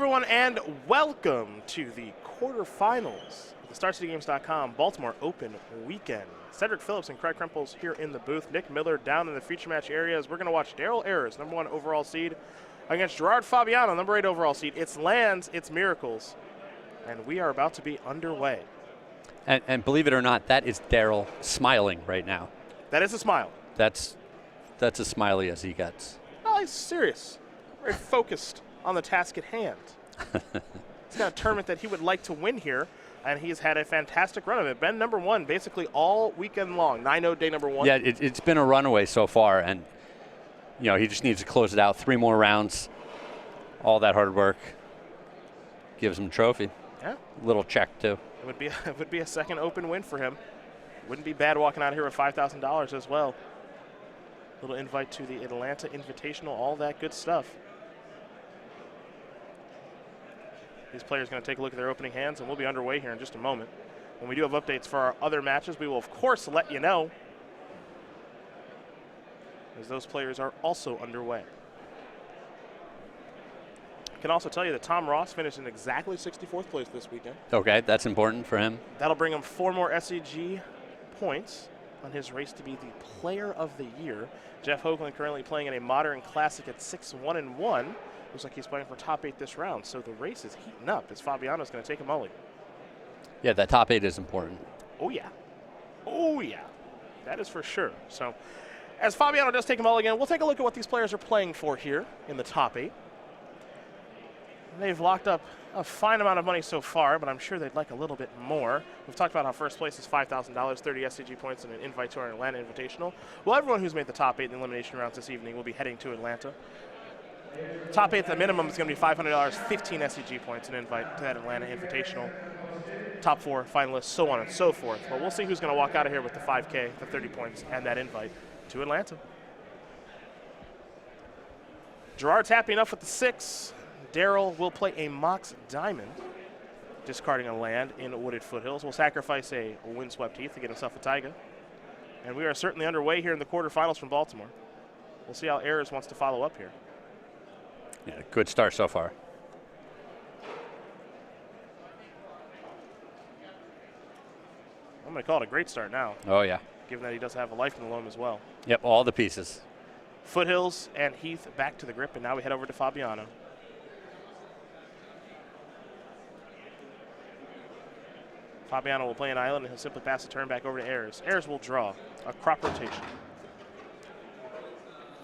everyone, and welcome to the quarterfinals of the StarCityGames.com Baltimore Open Weekend. Cedric Phillips and Craig Krempels here in the booth. Nick Miller down in the feature match areas. We're going to watch Daryl Ayers, #1 overall seed, against Gerard Fabiano, #8 overall seed. It's lands, it's miracles, and we are about to be underway. And believe it or not, that is Daryl smiling right now. That is a smile. That's as smiley as he gets. Oh, he's serious. Very focused on the task at hand. It's got a tournament that he would like to win here, and he's had a fantastic run of it. Been #1 basically all weekend long. 9-0 day #1. Yeah, it's been a runaway so far, and he just needs to close it out. 3 more rounds. All that hard work gives him a trophy. Yeah. Little check too. It would be a second Open win for him. Wouldn't be bad walking out here with $5,000 as well. Little invite to the Atlanta Invitational, all that good stuff. These players are going to take a look at their opening hands, and we'll be underway here in just a moment. When we do have updates for our other matches, we will, of course, let you know, as those players are also underway. I can also tell you that Tom Ross finished in exactly 64th place this weekend. Okay, that's important for him. That'll bring him 4 more SCG points on his race to be the Player of the Year. Jeff Hoagland currently playing in a Modern Classic at 6-1-1. Looks like he's playing for top 8 this round, so the race is heating up as Fabiano's going to take a mulligan. Yeah, that top 8 is important. Oh, yeah. Oh, yeah. That is for sure. So as Fabiano does take a mulligan, we'll take a look at what these players are playing for here in the top 8. They've locked up a fine amount of money so far, but I'm sure they'd like a little bit more. We've talked about how first place is $5,000, 30 SCG points, and an invite to our Atlanta Invitational. Well, everyone who's made the top 8 in the elimination rounds this evening will be heading to Atlanta. Top 8 at the minimum is going to be $500, 15 SCG points, an invite to that Atlanta Invitational. Top 4 finalists, so on and so forth. But we'll see who's going to walk out of here with the 5K, the 30 points, and that invite to Atlanta. Gerard's happy enough with the 6. Daryl will play a Mox Diamond, discarding a land in Wooded Foothills. Will sacrifice a Windswept Heath to get himself a Taiga. And we are certainly underway here in the quarterfinals from Baltimore. We'll see how Ayers wants to follow up here. Yeah, good start so far. I'm going to call it a great start now. Oh, yeah. Given that he does have a life in the loam as well. Yep, all the pieces. Foothills and Heath back to the grip, and now we head over to Fabiano. Fabiano will play an island, and he'll simply pass the turn back over to Ayers. Ayers will draw a crop rotation.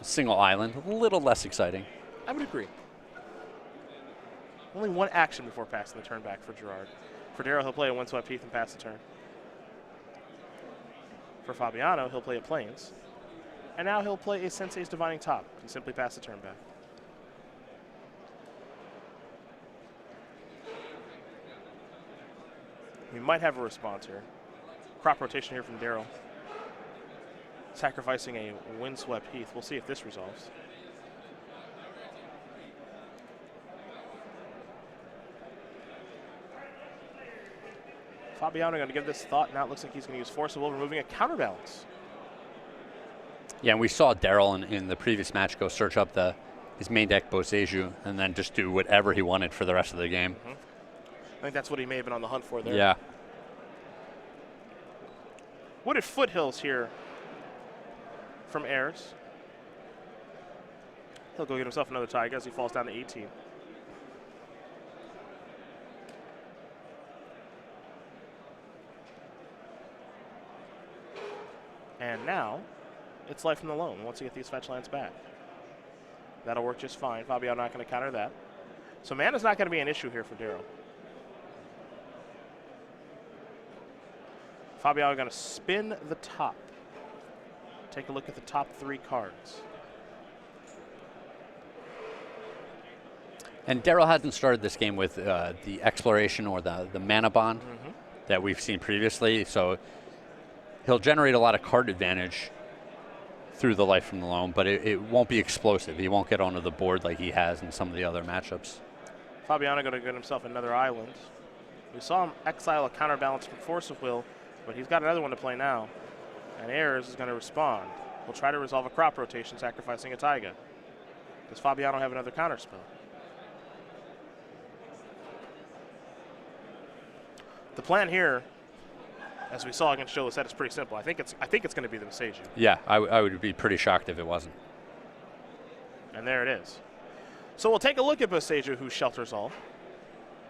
Single island, a little less exciting. I would agree. Only one action before passing the turn back for Gerard. For Daryl, he'll play a Windswept Heath and pass the turn. For Fabiano, he'll play a Plains. And now he'll play a Sensei's Divining Top and simply pass the turn back. We might have a response here. Crop rotation here from Daryl. Sacrificing a Windswept Heath. We'll see if this resolves. Fabiano going to give this thought. Now it looks like he's going to use Force of Will, removing a counterbalance. Yeah, and we saw Daryl in the previous match go search up his main deck Boseiju and then just do whatever he wanted for the rest of the game. Mm-hmm. I think that's what he may have been on the hunt for there. Yeah. Wooded Foothills here from Ayers. He'll go get himself another Taiga as he falls down to 18. And now, it's life in the loam once you get these fetch lands back. That'll work just fine. Fabiano not going to counter that. So mana's not going to be an issue here for Daryl. Fabiano going to spin the top. Take a look at the top 3 cards. And Daryl hasn't started this game with the exploration or the mana bond that we've seen previously, so he'll generate a lot of card advantage through the life from the loam, but it won't be explosive. He won't get onto the board like he has in some of the other matchups. Fabiano going to get himself another island. We saw him exile a counterbalance from Force of Will, but he's got another one to play now. And Ayers is going to respond. We'll try to resolve a crop rotation, sacrificing a Taiga. Does Fabiano have another counter spell? The plan here, as we saw against Joe Lissette, is pretty simple. I think it's going to be the Maseju. Yeah, I would be pretty shocked if it wasn't. And there it is. So we'll take a look at Maseju, who shelters all.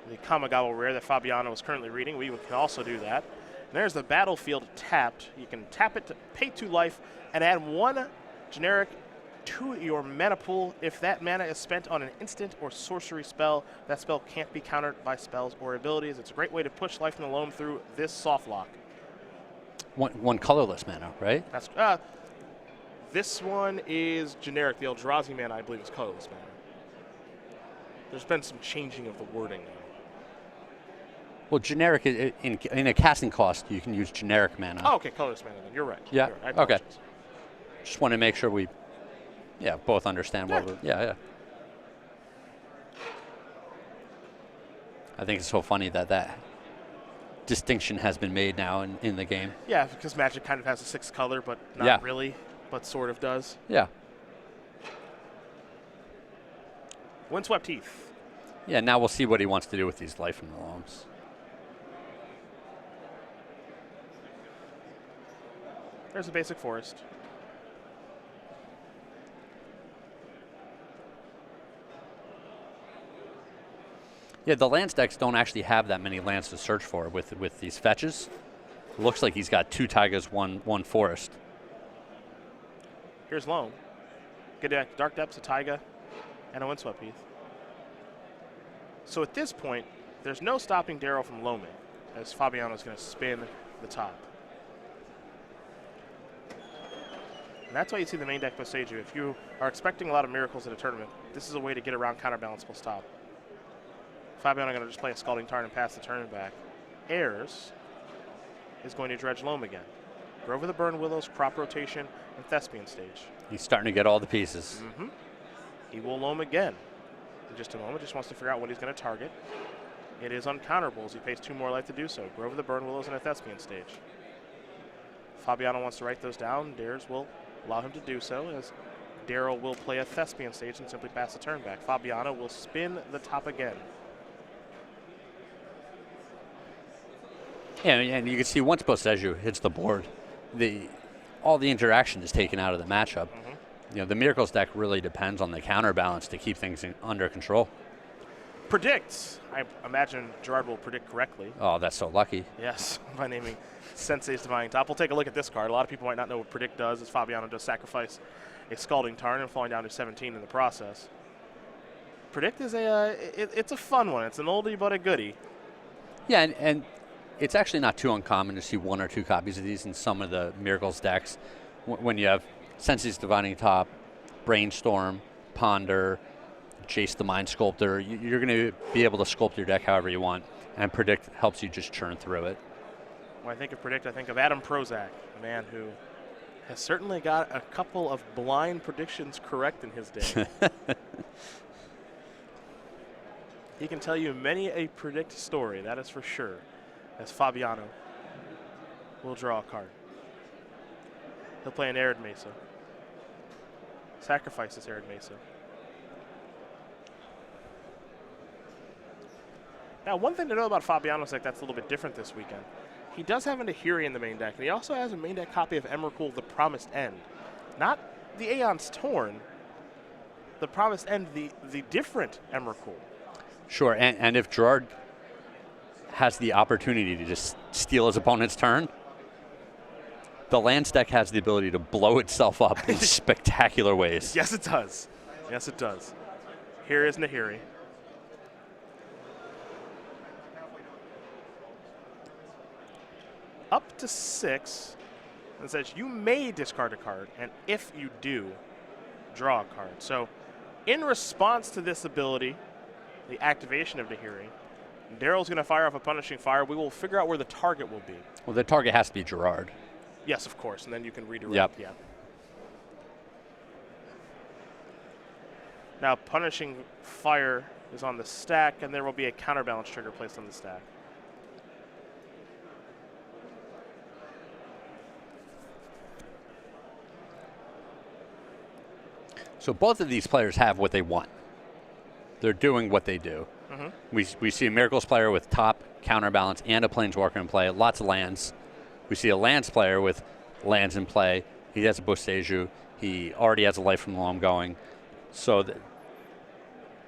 The Kamigawa rare that Fabiano is currently reading. We can also do that. And there's the battlefield tapped. You can tap it to pay 2 life and add 1 generic to your mana pool. If that mana is spent on an instant or sorcery spell, that spell can't be countered by spells or abilities. It's a great way to push Life from the Loam through this soft lock. One colorless mana, right? That's this one is generic. The Eldrazi mana, I believe, is colorless mana. There's been some changing of the wording now. Well, generic, in a casting cost, you can use generic mana. Oh, okay, colorless mana then. You're right. Yeah, You're right. I okay. apologize. Just want to make sure we, both understand what we're, yeah. I think it's so funny that distinction has been made now in the game. Yeah, because Magic kind of has a 6th color, but not really, but sort of does. Yeah. Windswept Heath. Yeah, now we'll see what he wants to do with these Life from the Loams. There's a basic forest. Yeah, the lands decks don't actually have that many lands to search for with these fetches. Looks like he's got 2 taigas, one forest. Here's Loam. Get back Dark Depths, a taiga, and a Windswept Heath. So at this point, there's no stopping Daryl from loaming, as Fabiano's going to spin the top. And that's why you see the main deck Maseju. If you are expecting a lot of miracles at a tournament, this is a way to get around counterbalance plus top. Fabiano going to just play a Scalding Tarn and pass the turn back. Ayers is going to dredge loam again. Grove of the Burn Willows, Crop Rotation, and Thespian Stage. He's starting to get all the pieces. Mm-hmm. He will loam again in just a moment. Just wants to figure out what he's going to target. It is uncounterable as he pays 2 more life to do so. Grove of the Burn Willows and a Thespian Stage. Fabiano wants to write those down. Dares will allow him to do so, as Daryl will play a Thespian Stage and simply pass the turn back. Fabiano will spin the top again. Yeah, and you can see once Boseju hits the board, all the interaction is taken out of the matchup. Mm-hmm. You know, the Miracles deck really depends on the counterbalance to keep things under control. Predicts. I imagine Gerard will predict correctly. Oh, that's so lucky. Yes, by naming Sensei's Divining Top. We'll take a look at this card. A lot of people might not know what Predict does, as Fabiano does sacrifice a Scalding Tarn and falling down to 17 in the process. Predict is it's a fun one. It's an oldie but a goodie. Yeah, and it's actually not too uncommon to see 1 or 2 copies of these in some of the Miracles decks. When you have Sensei's Divining Top, Brainstorm, Ponder, Chase the Mind Sculptor, you're going to be able to sculpt your deck however you want, and Predict helps you just churn through it. When I think of Predict, I think of Adam Prozac, a man who has certainly got a couple of blind predictions correct in his day. He can tell you many a Predict story, that is for sure, as Fabiano will draw a card. He'll play an Arid Mesa. Sacrifices Arid Mesa. Now, one thing to know about Fabiano's deck that's a little bit different this weekend, he does have an Ahiri in the main deck, and he also has a main deck copy of Emrakul, the Promised End. Not the Aeon's Torn, the Promised End, the different Emrakul. Sure, and if Gerard has the opportunity to just steal his opponent's turn, the lands deck has the ability to blow itself up in spectacular ways. Yes, it does. Yes, it does. Here is Nahiri. Up to 6, and says you may discard a card, and if you do, draw a card. So, in response to this ability, the activation of Nahiri, Daryl's going to fire off a Punishing Fire. We will figure out where the target will be. Well, the target has to be Gerard. Yes, of course, and then you can redirect. Yep. Yeah. Now, Punishing Fire is on the stack, and there will be a counterbalance trigger placed on the stack. So both of these players have what they want. They're doing what they do. We see a Miracles player with top, counterbalance, and a Planeswalker in play. Lots of lands. We see a lands player with lands in play. He has a Bosteju. He already has a Life from the Loam going. So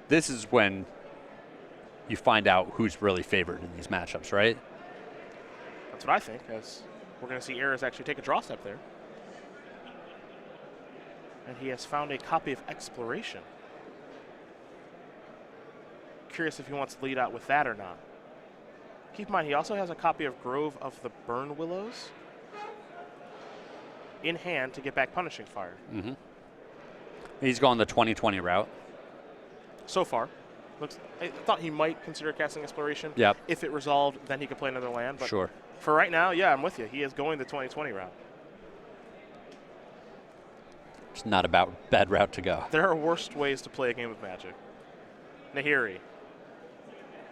this is when you find out who's really favored in these matchups, right? That's what I think, as we're going to see Ayers actually take a draw step there. And he has found a copy of Exploration. Curious if he wants to lead out with that or not. Keep in mind, he also has a copy of Grove of the Burn Willows in hand to get back Punishing Fire. He's going the 2020 route. So far. I thought he might consider casting Exploration. Yep. If it resolved, then he could play another land. But sure. For right now, yeah, I'm with you. He is going the 2020 route. It's not a bad route to go. There are worse ways to play a game of Magic. Nahiri.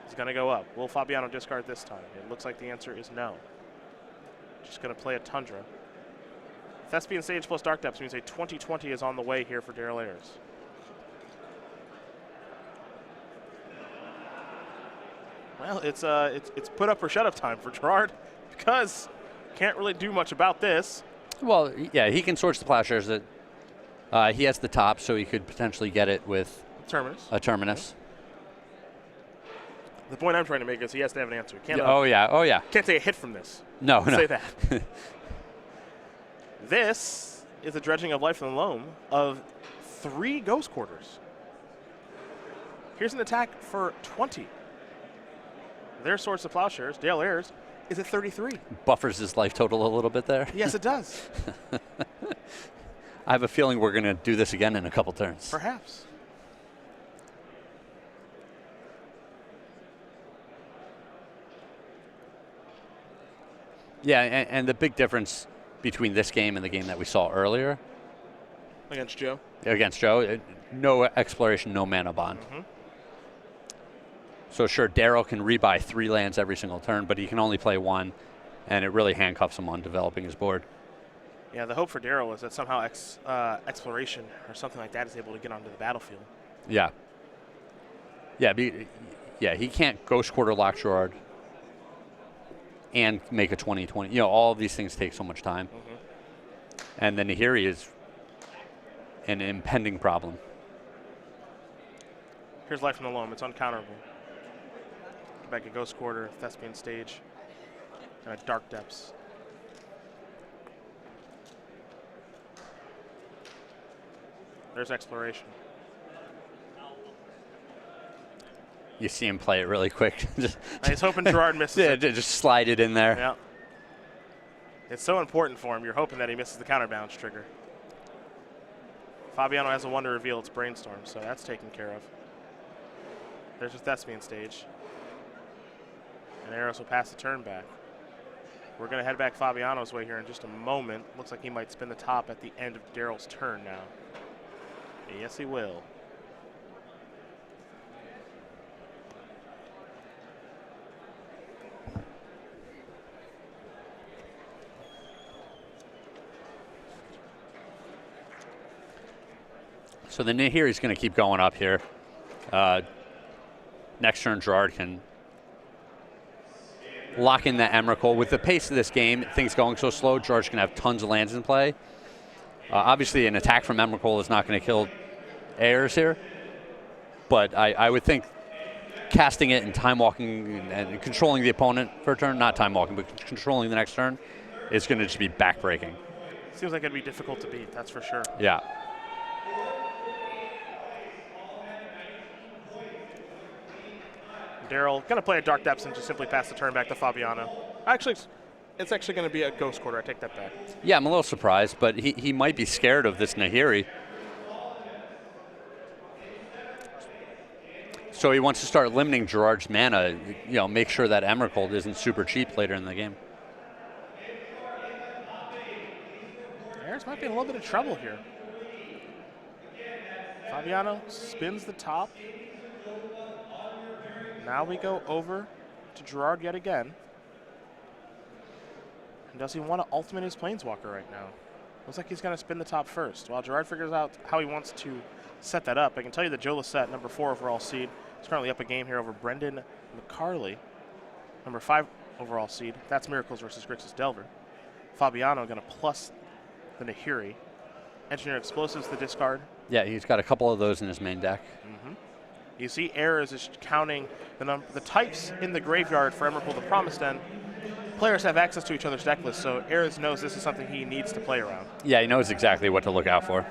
He's going to go up. Will Fabiano discard this time? It looks like the answer is no. Just going to play a Tundra. Thespian Stage plus Dark Depths means a 2020 is on the way here for Daryl Ayers. Well, it's put up or shut up time for Gerard because can't really do much about this. Well, yeah, he can Swords to Plowshares. He has the top, so he could potentially get it with a Terminus. The point I'm trying to make is he has to have an answer. Can't, oh yeah. Can't take a hit from this. No. Say that. This is a dredging of Life from the Loam of 3 Ghost Quarters. Here's an attack for 20. Their Swords to Plowshares, Daryl Ayers, is at 33. Buffers his life total a little bit there. Yes, it does. I have a feeling we're going to do this again in a couple turns. Perhaps. Yeah, and the big difference between this game and the game that we saw earlier. Against Joe? Against Joe, no Exploration, no Mana Bond. So sure, Daryl can rebuy 3 lands every single turn, but he can only play 1, and it really handcuffs him on developing his board. Yeah, the hope for Daryl is that somehow Exploration or something like that is able to get onto the battlefield. Yeah. Yeah, he can't Ghost Quarter lock Gerard and make a 2020. You know, all of these things take so much time. And then Nahiri is an impending problem. Here's Life from the Loam. It's uncounterable. Back a Ghost Quarter, Thespian Stage, and a Dark Depths. There's Exploration. You see him play it really quick. He's hoping Gerard misses it. Just slide it in there. Yeah. It's so important for him. You're hoping that he misses the counterbalance trigger. Fabiano has a 1 to reveal its Brainstorm, so that's taken care of. There's a Thespian Stage. And Ayers will pass the turn back. We're going to head back Fabiano's way here in just a moment. Looks like he might spin the top at the end of Daryl's turn now. Yes, he will. So the Nahiri is going to keep going up here. Next turn, Gerard can lock in that Emrakul. With the pace of this game, things going so slow, Gerard's going to have tons of lands in play. Obviously, an attack from Emrakul is not going to kill Ayers here, but I would think casting it and time walking and controlling the opponent for a turn, not time walking, but controlling the next turn, is going to just be backbreaking. Seems like it'd be difficult to beat, that's for sure. Yeah. Daryl going to play a Dark Depths and just simply pass the turn back to Fabiano. Actually, it's actually going to be a Ghost Quarter. I take that back. Yeah, I'm a little surprised, but he might be scared of this Nahiri. So he wants to start limiting Gerard's mana, you know, make sure that Emrakul isn't super cheap later in the game. Ayers might be in a little bit of trouble here. Fabiano spins the top. Now we go over to Gerard yet again. And does he want to ultimate his Planeswalker right now? Looks like he's going to spin the top first. While Gerard figures out how he wants to set that up, I can tell you that Joe Lissette, number 4 overall seed, is He's currently up a game here over Brendan McCarley, number 5 overall seed. That's Miracles versus Grixis Delver. Fabiano going to plus the Nahiri. Engineer Explosives, the discard. Yeah, he's got a couple of those in his main deck. You see Ayers is counting the types in the graveyard for Emrakul the Promised End. Players have access to each other's deck lists, so Ayers knows this is something he needs to play around. Yeah, he knows exactly what to look out for.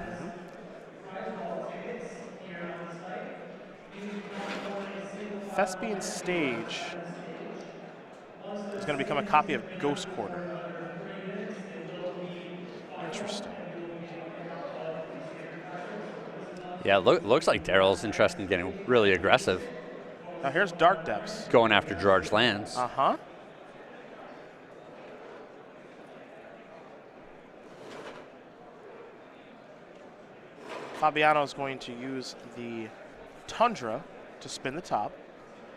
Thespian Stage is going to become a copy of Ghost Quarter. Interesting. Yeah, looks like Daryl's interested in getting really aggressive. Now here's Dark Depths. Going after Gerard's lands. Uh-huh. Fabiano is going to use the Tundra to spin the top,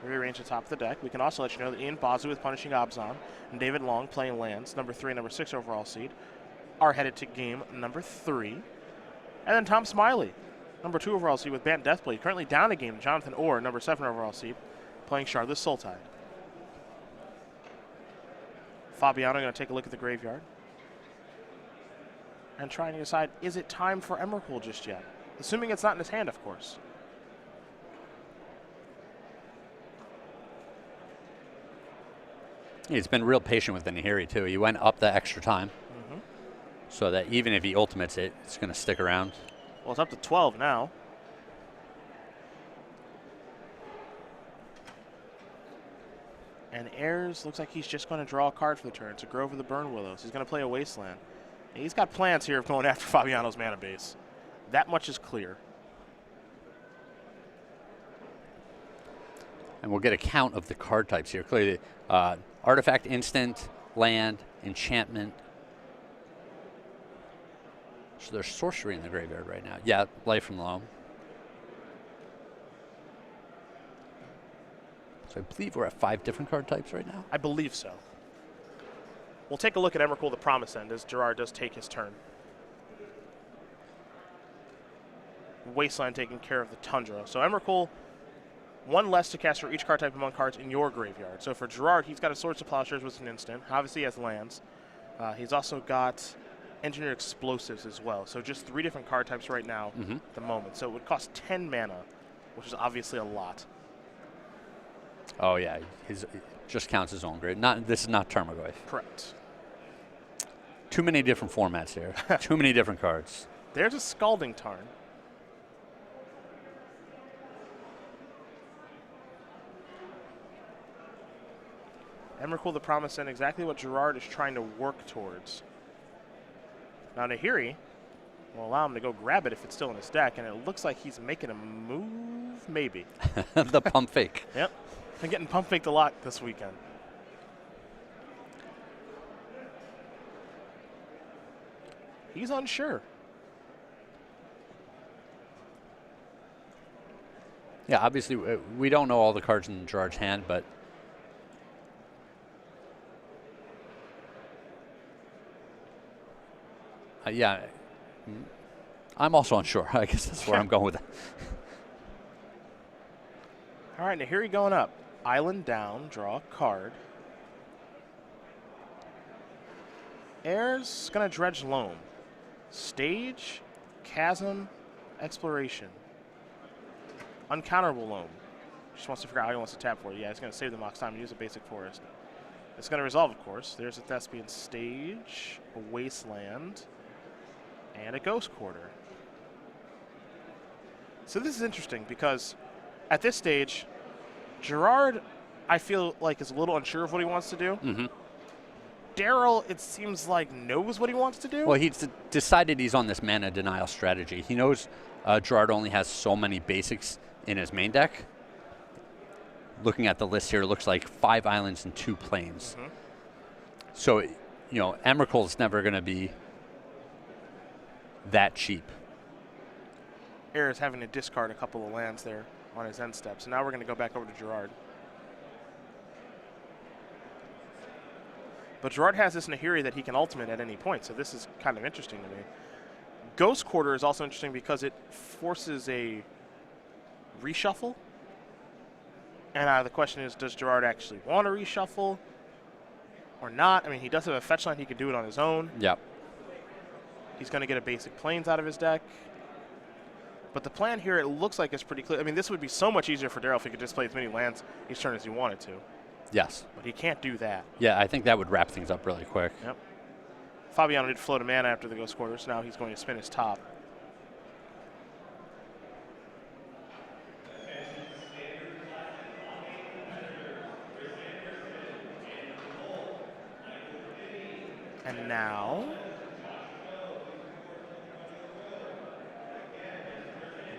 rearrange the top of the deck. We can also let you know that Ian Bazu with Punishing Abzan and David Long playing lands, number 3 and number 6 overall seed, are headed to game number 3. And then Tom Smiley, number 2 overall seed with Bant Deathblade, currently down a game. Jonathan Orr, number 7 overall seed, playing Shardless Sultide. Fabiano going to take a look at the graveyard and trying to decide, is it time for Emrakul just yet? Assuming it's not in his hand, of course. He's been real patient with the Nahiri, too. He went up the extra time so that even if he ultimates it, it's going to stick around. Well, it's up to 12 now. And Ayers looks like he's just going to draw a card for the turn. It's a Grove of the Burn Willows. He's going to play a Wasteland. And he's got plans here of going after Fabiano's mana base. That much is clear. And we'll get a count of the card types here. Clearly, artifact, instant, land, enchantment. So there's sorcery in the graveyard right now. Yeah, Life from the Loam. So I believe we're at 5 different card types right now. I believe so. We'll take a look at Emrakul the Promised End as Gerard does take his turn. Wasteland taking care of the Tundra. So Emrakul, 1 less to cast for each card type among cards in your graveyard. So for Gerard, he's got a Swords to Plowshares with an instant. Obviously he has lands. He's also got Engineer Explosives as well. So just 3 different card types right now at the moment. So it would cost 10 mana, which is obviously a lot. Oh yeah, it just counts his own grade. This is not Tarmogoyf. Correct. Too many different formats here. Too many different cards. There's a Scalding Tarn. Emrakul the Promised End, exactly what Gerard is trying to work towards. Now Nahiri will allow him to go grab it if it's still in his deck, and it looks like he's making a move, maybe. The pump fake. Yep. Been getting pump faked a lot this weekend. He's unsure. Yeah, obviously we don't know all the cards in Gerard's hand, but yeah, I'm also unsure. I guess that's where I'm going with it. All right, Nahiri going up. Island down, draw a card. Ayers going to Dredge Loam. Stage, Chasm, Exploration. Uncounterable Loam. Just wants to figure out how he wants to tap for it. Yeah, he's going to save the Mox time and use a basic forest. It's going to resolve, of course. There's a Thespian Stage, a Wasteland, and a Ghost Quarter. So this is interesting because at this stage, Gerard, I feel like, is a little unsure of what he wants to do. Daryl, it seems like, knows what he wants to do. Well, he's decided he's on this mana denial strategy. He knows Gerard only has so many basics in his main deck. Looking at the list here, it looks like 5 islands and 2 plains. So, Emrakul is never going to be that cheap. Ayers having to discard a couple of lands there on his end steps. So now we're going to go back over to Gerard. But Gerard has this Nahiri that he can ultimate at any point, so this is kind of interesting to me. Ghost Quarter is also interesting because it forces a reshuffle. And the question is, does Gerard actually want to reshuffle or not? I mean, he does have a fetch line. He can do it on his own. Yep. He's going to get a basic plains out of his deck. But the plan here, it looks like it's pretty clear. I mean, this would be so much easier for Daryl if he could just play as many lands each turn as he wanted to. Yes. But he can't do that. Yeah, I think that would wrap things up really quick. Yep. Fabiano did float a mana after the Ghost Quarter, so now he's going to spin his top. And now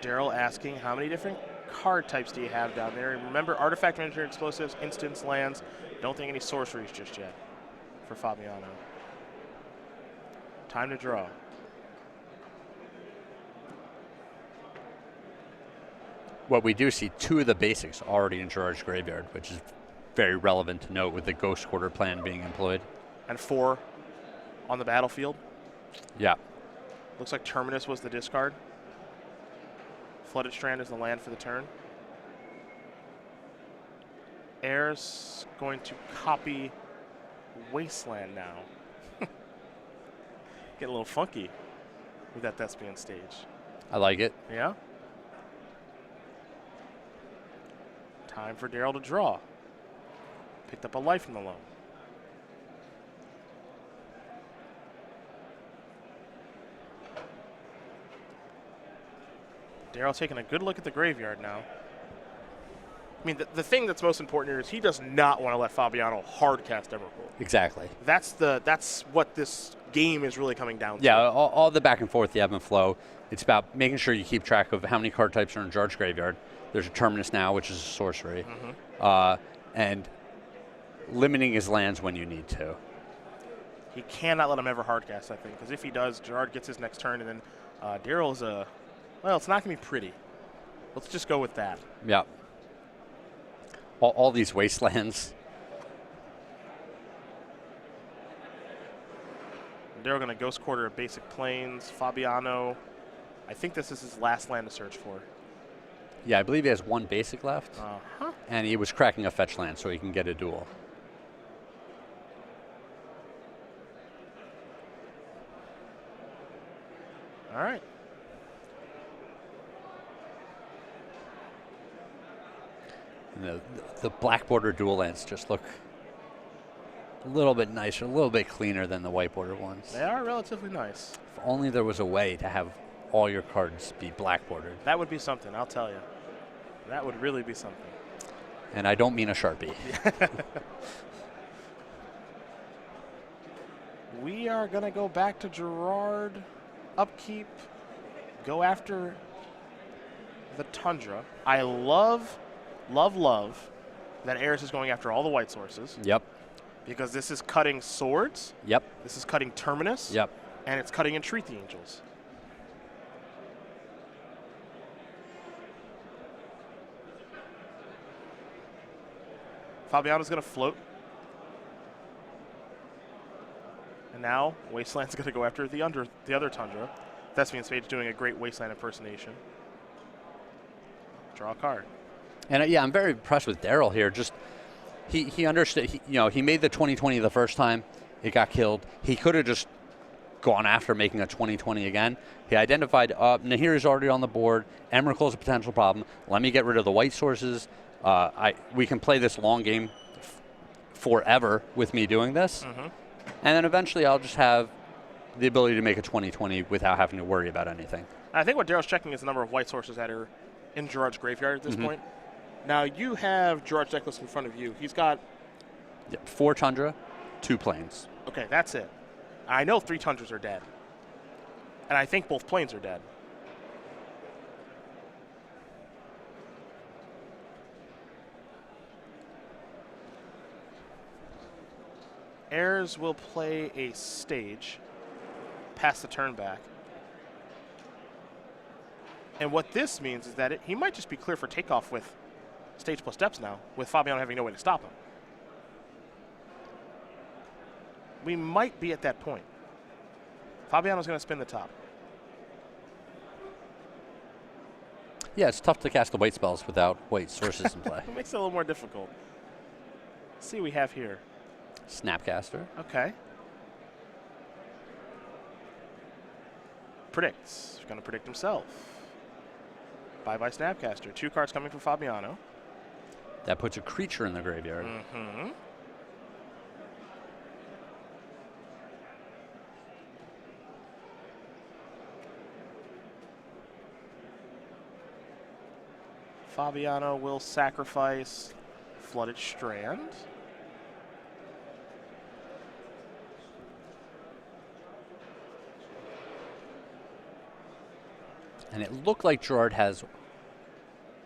Daryl asking, how many different card types do you have down there? And remember, artifact, miniature, explosives, instants, lands. Don't think any sorceries just yet for Fabiano. Time to draw. What we do see, 2 of the basics already in Gerard's graveyard, which is very relevant to note with the Ghost Quarter plan being employed. And 4 on the battlefield. Yeah. Looks like Terminus was the discard. Flooded Strand is the land for the turn. Ayers going to copy Wasteland now. Get a little funky with that Thespian stage. I like it. Yeah? Time for Daryl to draw. Picked up a life from the loan. Daryl taking a good look at the graveyard now. I mean, the thing that's most important here is he does not want to let Fabiano hard cast Emrakul. Exactly. That's what this game is really coming down to. Yeah, all the back and forth, the ebb and flow. It's about making sure you keep track of how many card types are in Gerard's graveyard. There's a Terminus now, which is a sorcery. And limiting his lands when you need to. He cannot let him ever hard cast, I think, because if he does, Gerard gets his next turn, and then Daryl is well, it's not going to be pretty. Let's just go with that. Yeah. All these wastelands. Daryl going to Ghost Quarter of basic plains. Fabiano, I think this is his last land to search for. Yeah, I believe he has 1 basic left. And he was cracking a fetch land so he can get a duel. All right. And the black border dual lands just look a little bit nicer, a little bit cleaner than the white border ones. They are relatively nice. If only there was a way to have all your cards be black bordered. That would be something, I'll tell you. That would really be something. And I don't mean a Sharpie. We are going to go back to Gerard, upkeep, go after the Tundra. I love that Ayers is going after all the white sources. Yep. Because this is cutting swords. Yep. This is cutting Terminus. Yep. And it's cutting Entreat the Angels. Fabiano's going to float. And now Wasteland's going to go after the other Tundra. Thespian Spades doing a great Wasteland impersonation. Draw a card. And yeah, I'm very impressed with Daryl here. Just he understood. He made the 2020 the first time. It got killed. He could have just gone after making a 2020 again. He identified Nahir is already on the board. Emrakul is a potential problem. Let me get rid of the white sources. We can play this long game forever with me doing this. And then eventually I'll just have the ability to make a 2020 without having to worry about anything. I think what Daryl's checking is the number of white sources that are in Gerard's graveyard at this point. Now, you have Gerard's deck list in front of you. He's got 4 Tundra, 2 plains. Okay, that's it. I know 3 Tundras are dead. And I think both plains are dead. Ayers will play a stage, pass the turn back. And what this means is that he might just be clear for takeoff with stage plus steps now, with Fabiano having no way to stop him. We might be at that point. Fabiano's going to spin the top. Yeah, it's tough to cast the white spells without white sources in play. It makes it a little more difficult. Let's see what we have here. Snapcaster. Okay. Predicts. He's going to predict himself. Bye-bye Snapcaster. 2 cards coming for Fabiano. That puts a creature in the graveyard. Mm-hmm. Fabiano will sacrifice Flooded Strand. And it looked like Gerard has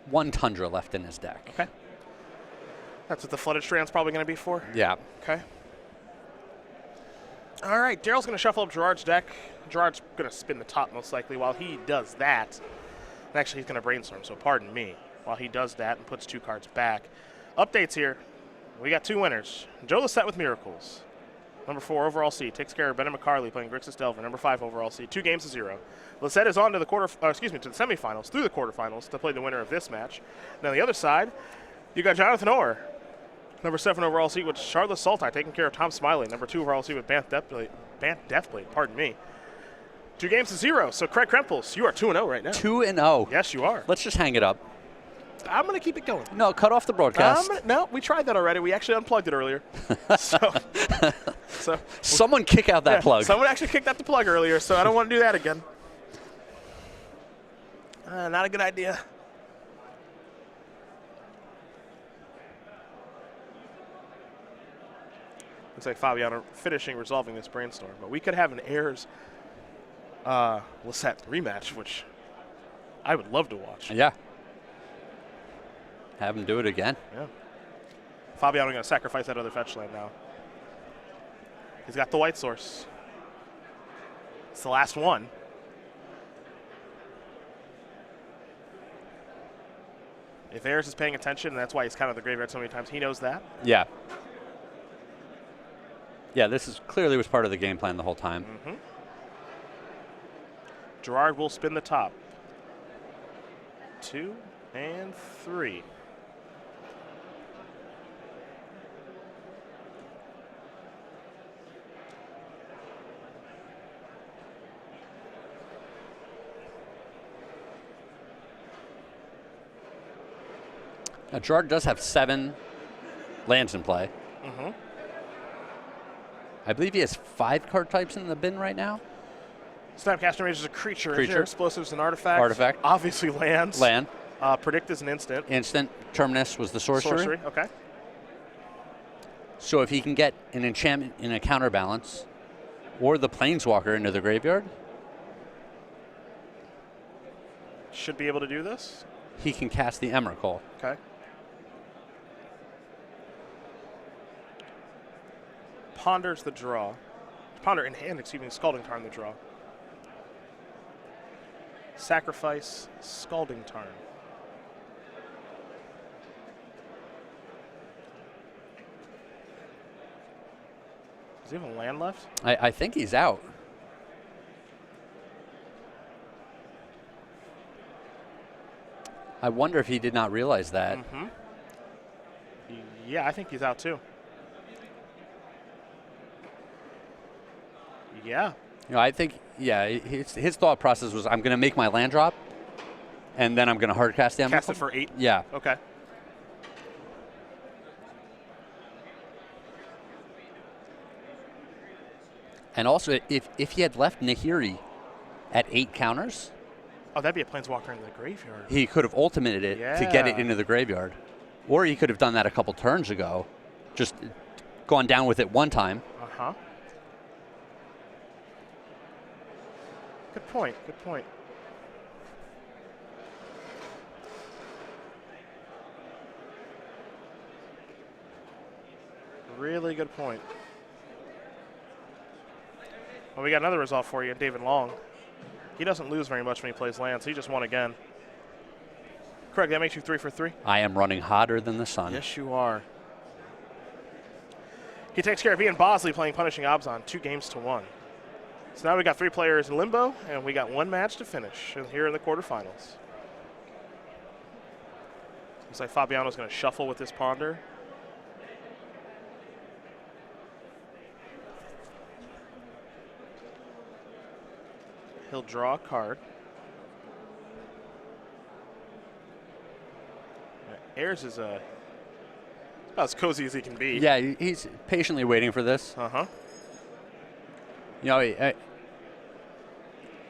1 Tundra left in his deck. Okay. That's what the Flooded Strand's probably going to be for? Yeah. Okay. All right, Daryl's going to shuffle up Gerard's deck. Gerard's going to spin the top most likely. While he does that, and actually he's going to brainstorm, so pardon me. While he does that and puts 2 cards back. Updates here. We got 2 winners. Joe Lisette with Miracles. Number 4 overall seed takes care of Bennett McCarley playing Grixis Delver. Number 5 overall seed, 2 games to 0. Lisette is on to the to the semifinals through the quarterfinals to play the winner of this match. And on the other side, you got Jonathan Orr, number 7 overall seed with Charlotte Saltai taking care of Tom Smiley. Number 2 overall seed with Bant Deathblade. Pardon me. 2 games to 0. So Craig Krempels, you are 2-0 right now. 2-0. Yes, you are. Let's just hang it up. I'm going to keep it going. No, cut off the broadcast. No, we tried that already. We actually unplugged it earlier. so Someone kick out that plug. Someone actually kicked out the plug earlier, so I don't want to do that again. Not a good idea. Looks like Fabiano resolving this brainstorm, but we could have an Ayers Lisette rematch, which I would love to watch. Yeah. Have him do it again. Yeah. Fabiano going to sacrifice that other fetch land now. He's got the white source. It's the last one. If Ayers is paying attention, and that's why he's counted the graveyard so many times, he knows that. Yeah. Yeah, this is clearly was part of the game plan the whole time. Mm-hmm. Gerard will spin the top. 2 and 3. Now, Gerard does have 7 lands in play. Mm-hmm. I believe he has 5 card types in the bin right now. Snapcaster Mage is a creature. Engineer Explosives and artifacts. Artifact. Obviously lands. Land. Predict is an instant. Instant. Terminus was the sorcery. Okay. So if he can get an enchantment in a counterbalance or the Planeswalker into the graveyard, should be able to do this. He can cast the Emrakul. Okay. Ponders the draw. Ponder in hand, Scalding Tarn the draw. Sacrifice Scalding Tarn. Does he have a land left? I think he's out. I wonder if he did not realize that. Mm-hmm. Yeah, I think he's out too. Yeah. You know, I think, yeah, his thought process was, I'm going to make my land drop, and then I'm going to hard cast the Emrakul. Cast it for 8? Yeah. Okay. And also, if he had left Nahiri at 8 counters, oh, that'd be a Planeswalker in the graveyard. he could have ultimated it to get it into the graveyard. Or he could have done that a couple turns ago, just gone down with it one time. Uh-huh. Good point, good point. Really good point. Well, we got another result for you, David Long. He doesn't lose very much when he plays lands. He just won again. Craig, that makes you 3 for 3. I am running hotter than the sun. Yes, you are. He takes care of Ian Bosley playing Punishing Abzan, 2 games to 1. So now we got 3 players in limbo, and we got 1 match to finish here in the quarterfinals. Looks like Fabiano's going to shuffle with this ponder. He'll draw a card. Ayers is about as cozy as he can be. Yeah, he's patiently waiting for this. Uh-huh. You know,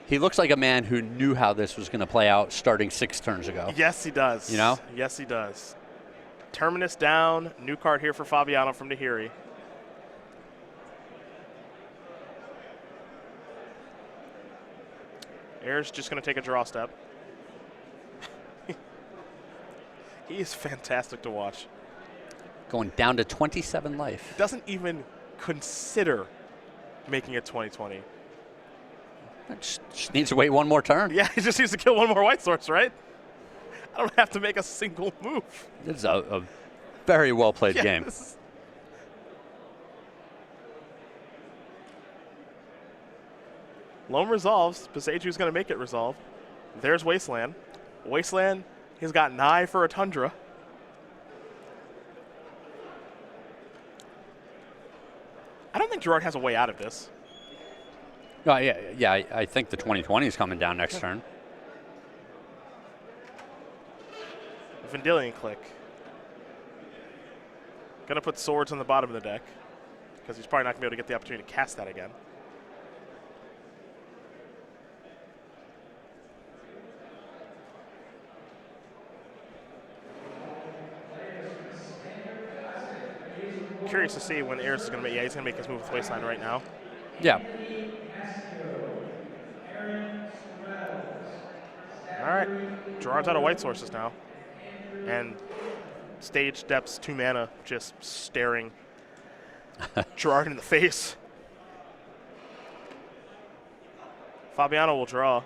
he looks like a man who knew how this was going to play out starting 6 turns ago. Yes, he does. You know? Yes, he does. Terminus down. New card here for Fabiano from Nahiri. Ayers just going to take a draw step. He is fantastic to watch. Going down to 27 life. Doesn't even consider making it 2020. Just needs to wait one more turn. Yeah, he just needs to kill one more white source, right? I don't have to make a single move. This is a very well played game. Loam resolves. Pasaju's going to make it resolve. There's Wasteland. Wasteland, he's got Nye for a Tundra. I don't think Gerard has a way out of this. Yeah. I think the 2020 is coming down next turn. Vendilion Click. Going to put swords on the bottom of the deck because he's probably not going to be able to get the opportunity to cast that again. Curious to see when Ayers is going to make. Yeah, he's going to make his move with Wasteland right now. Yeah. All right. Gerard's out of white sources now. And stage depths 2 mana just staring Gerard in the face. Fabiano will draw.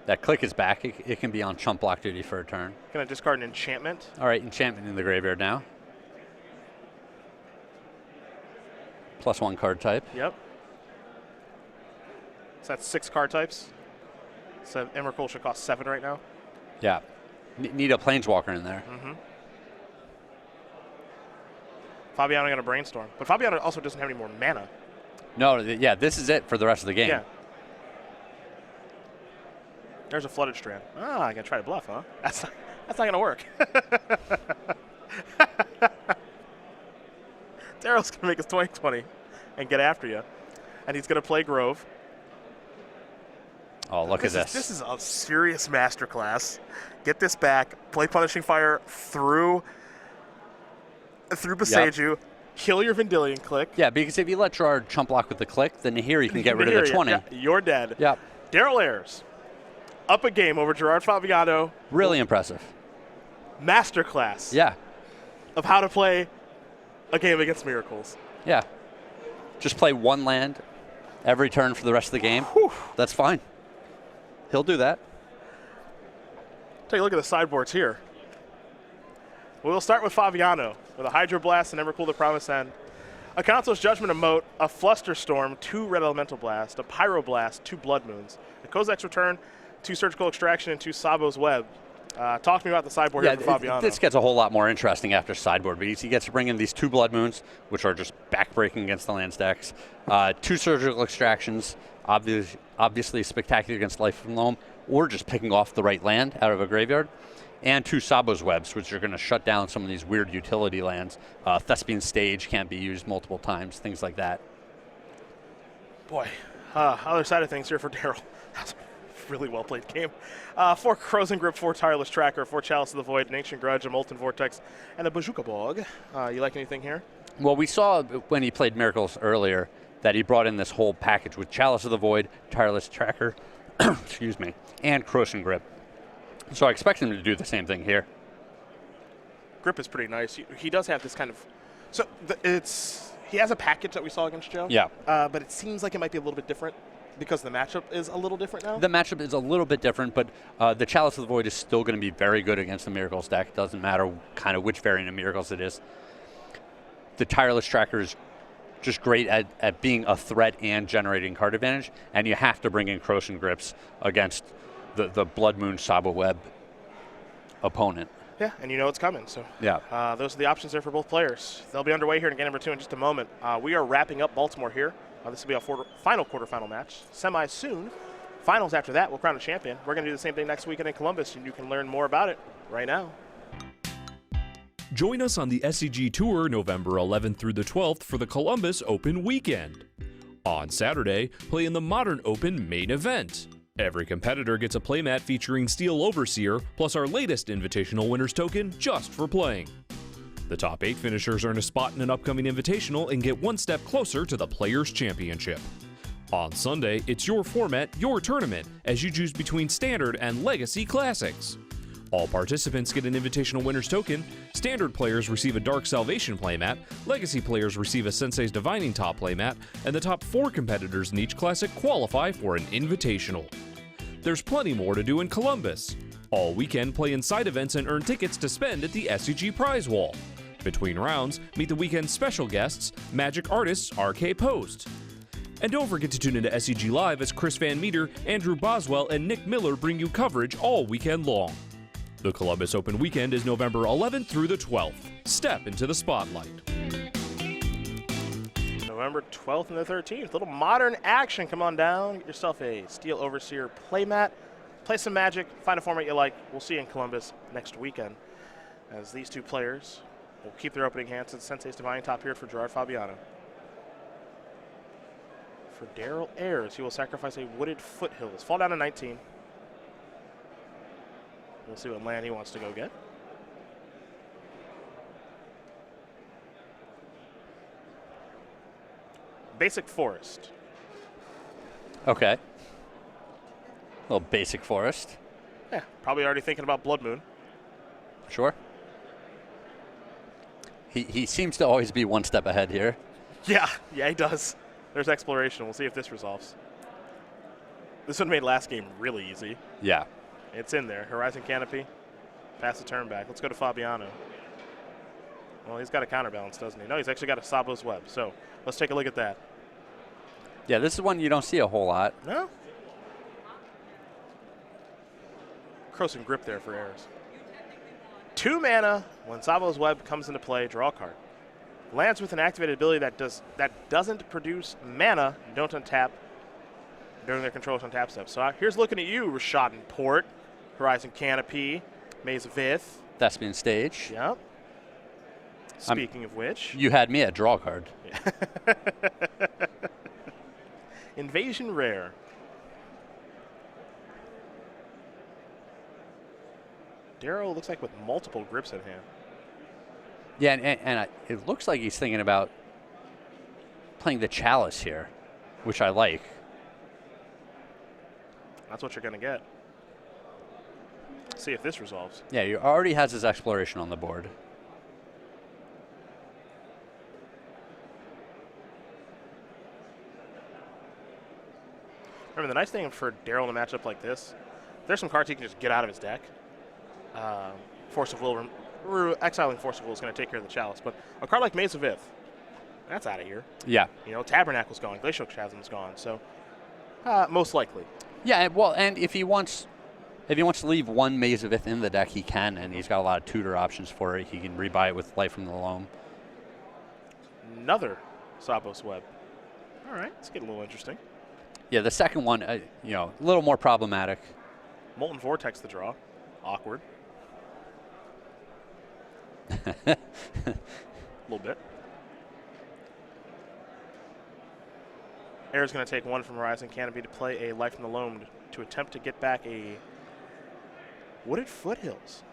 That click is back. It can be on chump block duty for a turn. Going to discard an enchantment. All right, enchantment in the graveyard now. +1 card type. Yep. So that's 6 card types. So Emrakul should cost 7 right now. Yeah. Need a planeswalker in there. Mm-hmm. Fabiano going to brainstorm. But Fabiano also doesn't have any more mana. No, yeah, this is it for the rest of the game. Yeah. There's a Flooded Strand. Ah, I'm going to try to bluff, huh? That's not going to work. Daryl's going to make his 2020 and get after you. And he's going to play Grove. Oh, look at this. This is a serious masterclass. Get this back. Play Punishing Fire through Besaju. Yep. Kill your Vendilion Click. Yeah, because if you let Gerard chump block with the click, then here you can get rid of the 20. Yeah, you're dead. Yep. Daryl Ayers. Up a game over Gerard Fabiano. Really impressive. Masterclass. Yeah. Of how to play a game against Miracles. Yeah. Just play 1 land every turn for the rest of the game. Whew. That's fine. He'll do that. Take a look at the sideboards here. We'll start with Fabiano with a Hydroblast and Emrakul the Promised End. A Council's Judgment Emote, a Flusterstorm, 2 Red Elemental Blast, a Pyroblast, 2 Blood Moons, a Kozak's Return, 2 Surgical Extraction, and 2 Sabo's Web. Talk to me about the sideboard here for Fabiano. This gets a whole lot more interesting after sideboard because he gets to bring in these 2 Blood Moons, which are just backbreaking against the land stacks. 2 Surgical Extractions, obviously spectacular against Life from Loam, or just picking off the right land out of a graveyard. And 2 Sabo's Webs, which are going to shut down some of these weird utility lands. Thespian Stage can't be used multiple times, things like that. Boy, other side of things here for Daryl. That's a really well played game. 4 Frozen Grip, 4 Tireless Tracker, 4 Chalice of the Void, an Ancient Grudge, a Molten Vortex, and a Bazooka Bog. You like anything here? Well, we saw when he played Miracles earlier that he brought in this whole package with Chalice of the Void, Tireless Tracker, excuse me, and Corrosion Grip. So I expect him to do the same thing here. Grip is pretty nice. He does have this kind of... So he has a package that we saw against Joe. Yeah. But it seems like it might be a little bit different because the matchup is a little different now. The matchup is a little bit different, but the Chalice of the Void is still going to be very good against the Miracles deck. It doesn't matter kind of which variant of Miracles it is. the Tireless Tracker is just great at being a threat and generating card advantage, and you have to bring in Croson Grips against the Blood Moon Sabo Web opponent. Yeah, and you know it's coming. So yeah, those are the options there for both players. They'll be underway here in game number 2 in just a moment. We are wrapping up Baltimore here. This will be our final quarterfinal match. Semis soon. Finals after that. We'll crown a champion. We're going to do the same thing next weekend in Columbus, and you can learn more about it right now. Join us on the SCG Tour November 11th through the 12th for the Columbus Open weekend. On Saturday, play in the Modern Open main event. Every competitor gets a playmat featuring Steel Overseer, plus our latest Invitational Winners token just for playing. The top 8 finishers earn a spot in an upcoming Invitational and get one step closer to the Players' Championship. On Sunday, it's your format, your tournament, as you choose between Standard and Legacy Classics. All participants get an Invitational Winners token, Standard players receive a Dark Salvation playmat, Legacy players receive a Sensei's Divining Top playmat, and the top 4 competitors in each classic qualify for an Invitational. There's plenty more to do in Columbus. All weekend, play in side events and earn tickets to spend at the SCG Prize Wall. Between rounds, meet the weekend's special guests, Magic artists RK Post. And don't forget to tune into SCG Live as Chris Van Meter, Andrew Boswell, and Nick Miller bring you coverage all weekend long. The Columbus Open weekend is November 11th through the 12th. Step into the spotlight. November 12th and the 13th. Little modern action. Come on down. Get yourself a Steel Overseer playmat. Play some Magic. Find a format you like. We'll see you in Columbus next weekend as these two players will keep their opening hands at Sensei's Divining Top here for Gerard Fabiano. For Daryl Ayers, he will sacrifice a Wooded Foothills. Fall down to 19. We'll see what land he wants to go get. Basic Forest. Okay. A little Basic Forest. Yeah, probably already thinking about Blood Moon. Sure. He seems to always be one step ahead here. Yeah, he does. There's Exploration. We'll see if this resolves. This one made last game really easy. Yeah. It's in there. Horizon Canopy. Pass the turn back. Let's go to Fabiano. Well, he's got a counterbalance, doesn't he? No, he's actually got a Sabo's Web. So let's take a look at that. Yeah, this is one you don't see a whole lot. No? Croson Grip there for Ayers. 2 mana. When Sabo's Web comes into play, draw a card. Lands with an activated ability that doesn't produce mana, don't untap during their control's untap step. So here's looking at you, Rashad and Port, Horizon Canopy, Maze of Ith. Thespian Stage. Yep. Speaking of which. You had me at draw card. Invasion Rare. Daryl looks like with multiple grips in hand. Yeah, and it looks like he's thinking about playing the Chalice here, which I like. That's what you're going to get. See if this resolves. Yeah, he already has his Exploration on the board. Remember, the nice thing for Daryl in a matchup like this, there's some cards he can just get out of his deck. Force of Will, exiling Force of Will is going to take care of the Chalice. But a card like Maze of Ith, that's out of here. Yeah. You know, Tabernacle's gone, Glacial Chasm's gone, so most likely. Yeah, well, and if he wants to leave one Maze of Ith in the deck, he can, and he's got a lot of tutor options for it. He can rebuy it with Light from the Loam. Another Sabo's Web. All right, let's get a little interesting. Yeah, the second one, a little more problematic. Molten Vortex the draw. Awkward. A little bit. Ayers going to take one from Horizon Canopy to play a Life from the Loam to attempt to get back a Wooded Foothills.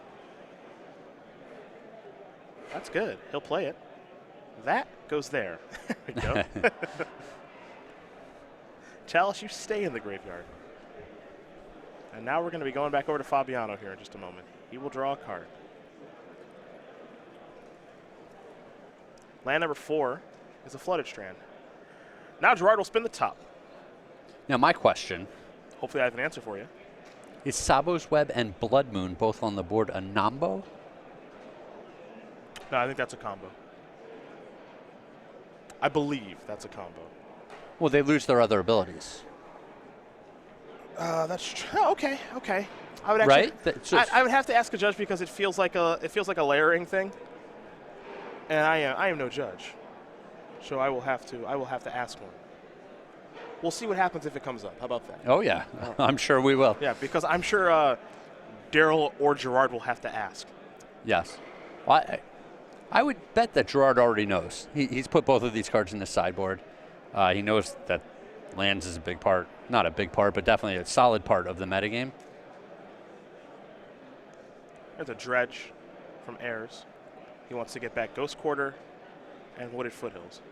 That's good. He'll play it. That goes there. There we go. Chalice, you stay in the graveyard. And now we're going to be going back over to Fabiano here in just a moment. He will draw a card. Land number 4 is a Flooded Strand. Now Gerard will spin the top. Now my question. Hopefully I have an answer for you. Is Sabo's Web and Blood Moon both on the board a Nambo? No, I think that's a combo. I believe that's a combo. Well, they lose their other abilities. That's true. Oh, okay. I would actually, right? I would have to ask a judge because it feels like a layering thing, and I am no judge, so I will have to ask one. We'll see what happens if it comes up. How about that? Oh yeah, I'm sure we will. Yeah, because I'm sure Daryl or Gerard will have to ask. Yes. Well, I would bet that Gerard already knows. He's put both of these cards in the sideboard. He knows that lands is a big part. Not a big part, but definitely a solid part of the metagame. There's a Dredge from Ayers. He wants to get back Ghost Quarter and Wooded Foothills.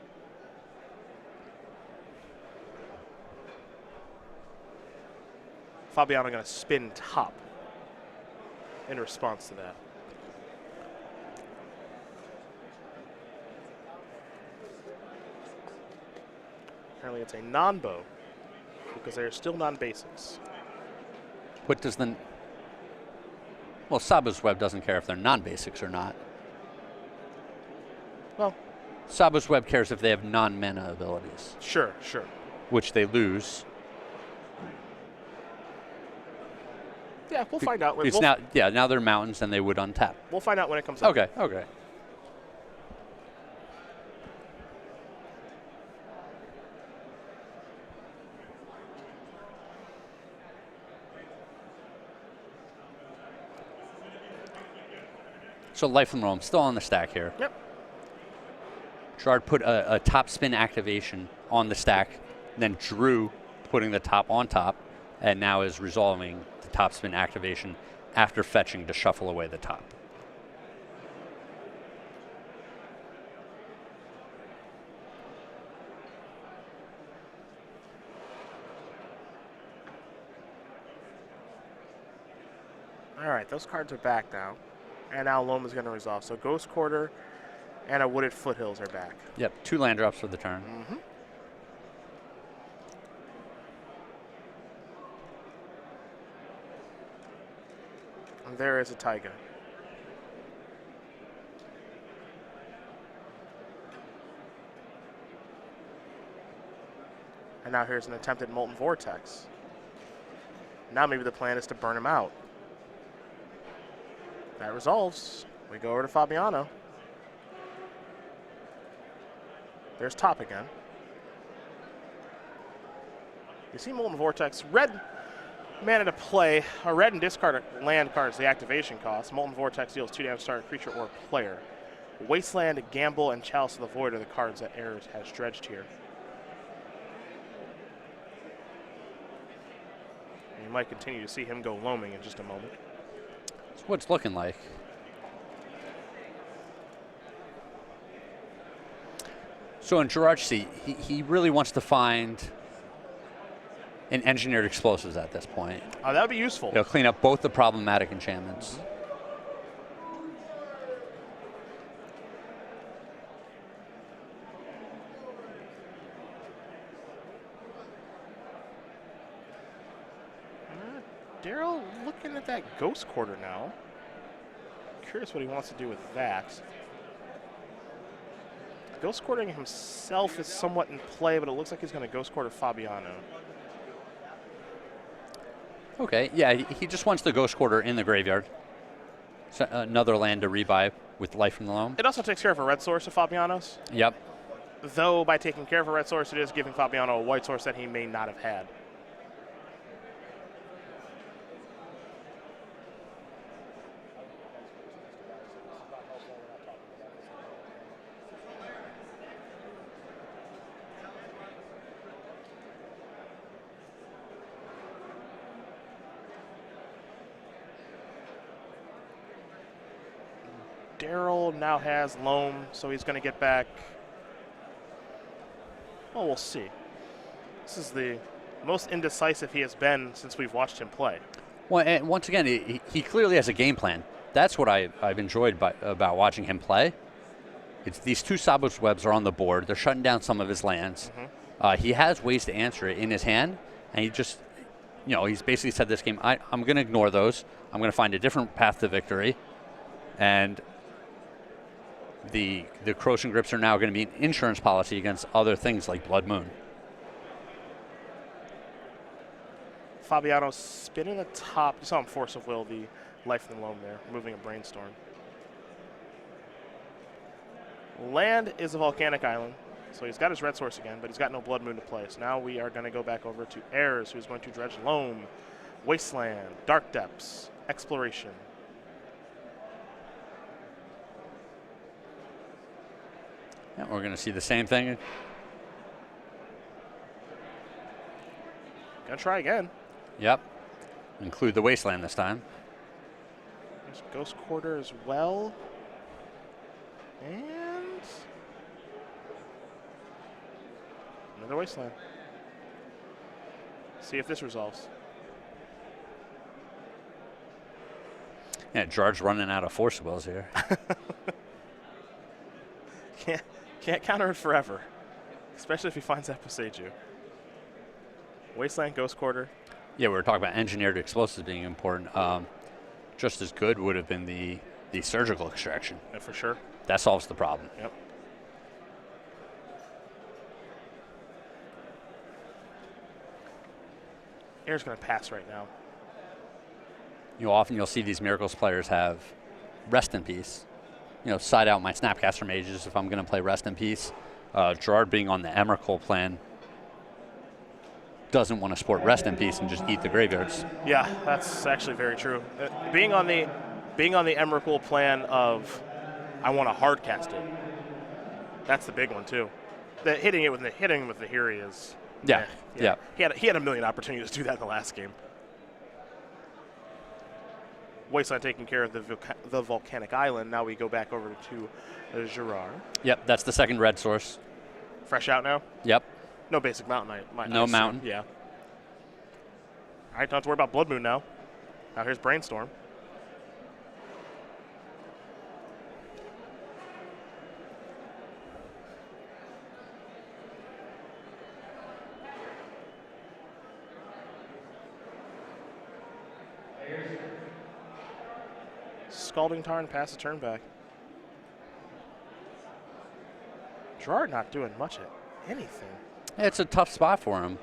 Fabiano going to spin top in response to that. Apparently it's a non-bow because they are still non-basics. What does the... Well, Sabu's Web doesn't care if they're non-basics or not. Well, Sabu's Web cares if they have non-mana abilities. Sure. Which they lose. Yeah, we'll find out. Because now they're mountains and they would untap. We'll find out when it comes up. Okay. So Life from Rome still on the stack here. Yep. Gerard put a top spin activation on the stack, then drew putting the top on top, and now is resolving the top spin activation after fetching to shuffle away the top. All right, those cards are back now. And now Loma's going to resolve. So Ghost Quarter and a Wooded Foothills are back. Yep, 2 land drops for the turn. Mm-hmm. And there is a Taiga. And now here's an attempt at Molten Vortex. Now maybe the plan is to burn him out. That resolves. We go over to Fabiano. There's top again. You see Molten Vortex. Red mana to play. A red and discard land cards the activation cost. Molten Vortex deals 2 damage to target creature or player. Wasteland, Gamble, and Chalice of the Void are the cards that Ayers has dredged here. And you might continue to see him go loaming in just a moment. That's what it's looking like. So in Gerard's seat, he really wants to find an engineered explosives at this point. Oh, that would be useful. It'll clean up both the problematic enchantments. Daryl looking at that Ghost Quarter now. Curious what he wants to do with that. Ghost Quartering himself is somewhat in play, but it looks like he's going to Ghost Quarter Fabiano. Okay, yeah, he just wants the Ghost Quarter in the graveyard. So another land to rebuy with Life from the Loam. It also takes care of a red source of Fabiano's. Yep. Though by taking care of a red source, it is giving Fabiano a white source that he may not have had. Daryl now has Loam, so he's going to get back. Well, we'll see. This is the most indecisive he has been since we've watched him play. Well, and once again, he clearly has a game plan. That's what I've enjoyed about watching him play. It's these 2 Sabu's Webs are on the board. They're shutting down some of his lands. Mm-hmm. He has ways to answer it in his hand, and he just, he's basically said this game, I'm going to ignore those. I'm going to find a different path to victory. And the corrosion grips are now going to be an insurance policy against other things like Blood Moon. Fabiano spinning the top. You saw him force of will the Life in the Loam there, moving a Brainstorm. Land is a volcanic island, so he's got his red source again, but he's got no Blood Moon to play. So now we are going to go back over to Ayers, who's going to dredge Loam, Wasteland, Dark Depths, Exploration. Yeah, we're going to see the same thing. Gonna try again. Yep. Include the Wasteland this time. There's Ghost Quarter as well. And another Wasteland. See if this resolves. Yeah, Gerard's running out of force wills here. Can't counter it forever, especially if he finds that Boseiju. Wasteland, Ghost Quarter. Yeah, we were talking about engineered explosives being important. Just as good would have been the surgical extraction. Yeah, for sure. That solves the problem. Yep. Air's going to pass right now. Often you'll see these Miracles players have Rest in Peace. Side out my Snapcaster Mages if I'm going to play Rest in Peace. Gerard being on the Emrakul plan doesn't want to sport Rest in Peace and just eat the graveyards. Yeah, that's actually very true. Being on the Emrakul plan of I want to hard cast it. That's the big one too. Hitting him with the Hiri is yeah. He had a million opportunities to do that in the last game. Wasteland taking care of the volcanic island. Now we go back over to Gerard. Yep, that's the second red source. Fresh out now? Yep. No basic mountain. No mountain. Yeah. All right, don't have to worry about Blood Moon now. Now here's Brainstorm. Scalding Tarn, pass the turn back. Gerard not doing much of anything. It's a tough spot for him.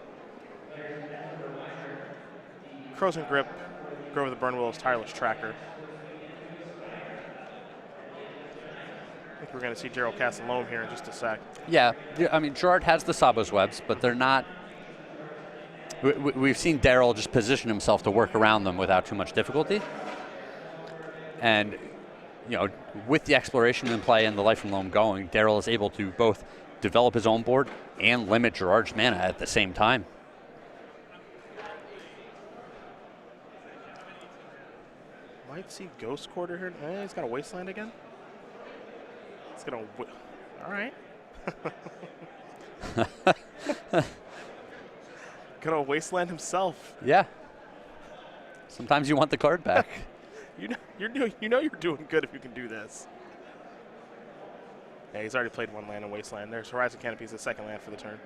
Crows and Grip, Grove of the Burnwillow's Tireless Tracker. I think we're going to see Daryl cast a Loam here in just a sec. Yeah, I mean, Gerard has the Sabo's webs, but they're not. We've seen Daryl just position himself to work around them without too much difficulty. And, with the exploration in play and the Life from Loam going, Daryl is able to both develop his own board and limit Gerard's mana at the same time. Might see Ghost Quarter here. He's got a Wasteland again. He's going to. All right. Gonna Wasteland himself. Yeah. Sometimes you want the card back. You're doing good if you can do this. Yeah, he's already played one land in Wasteland. There's Horizon Canopy, the second land for the turn.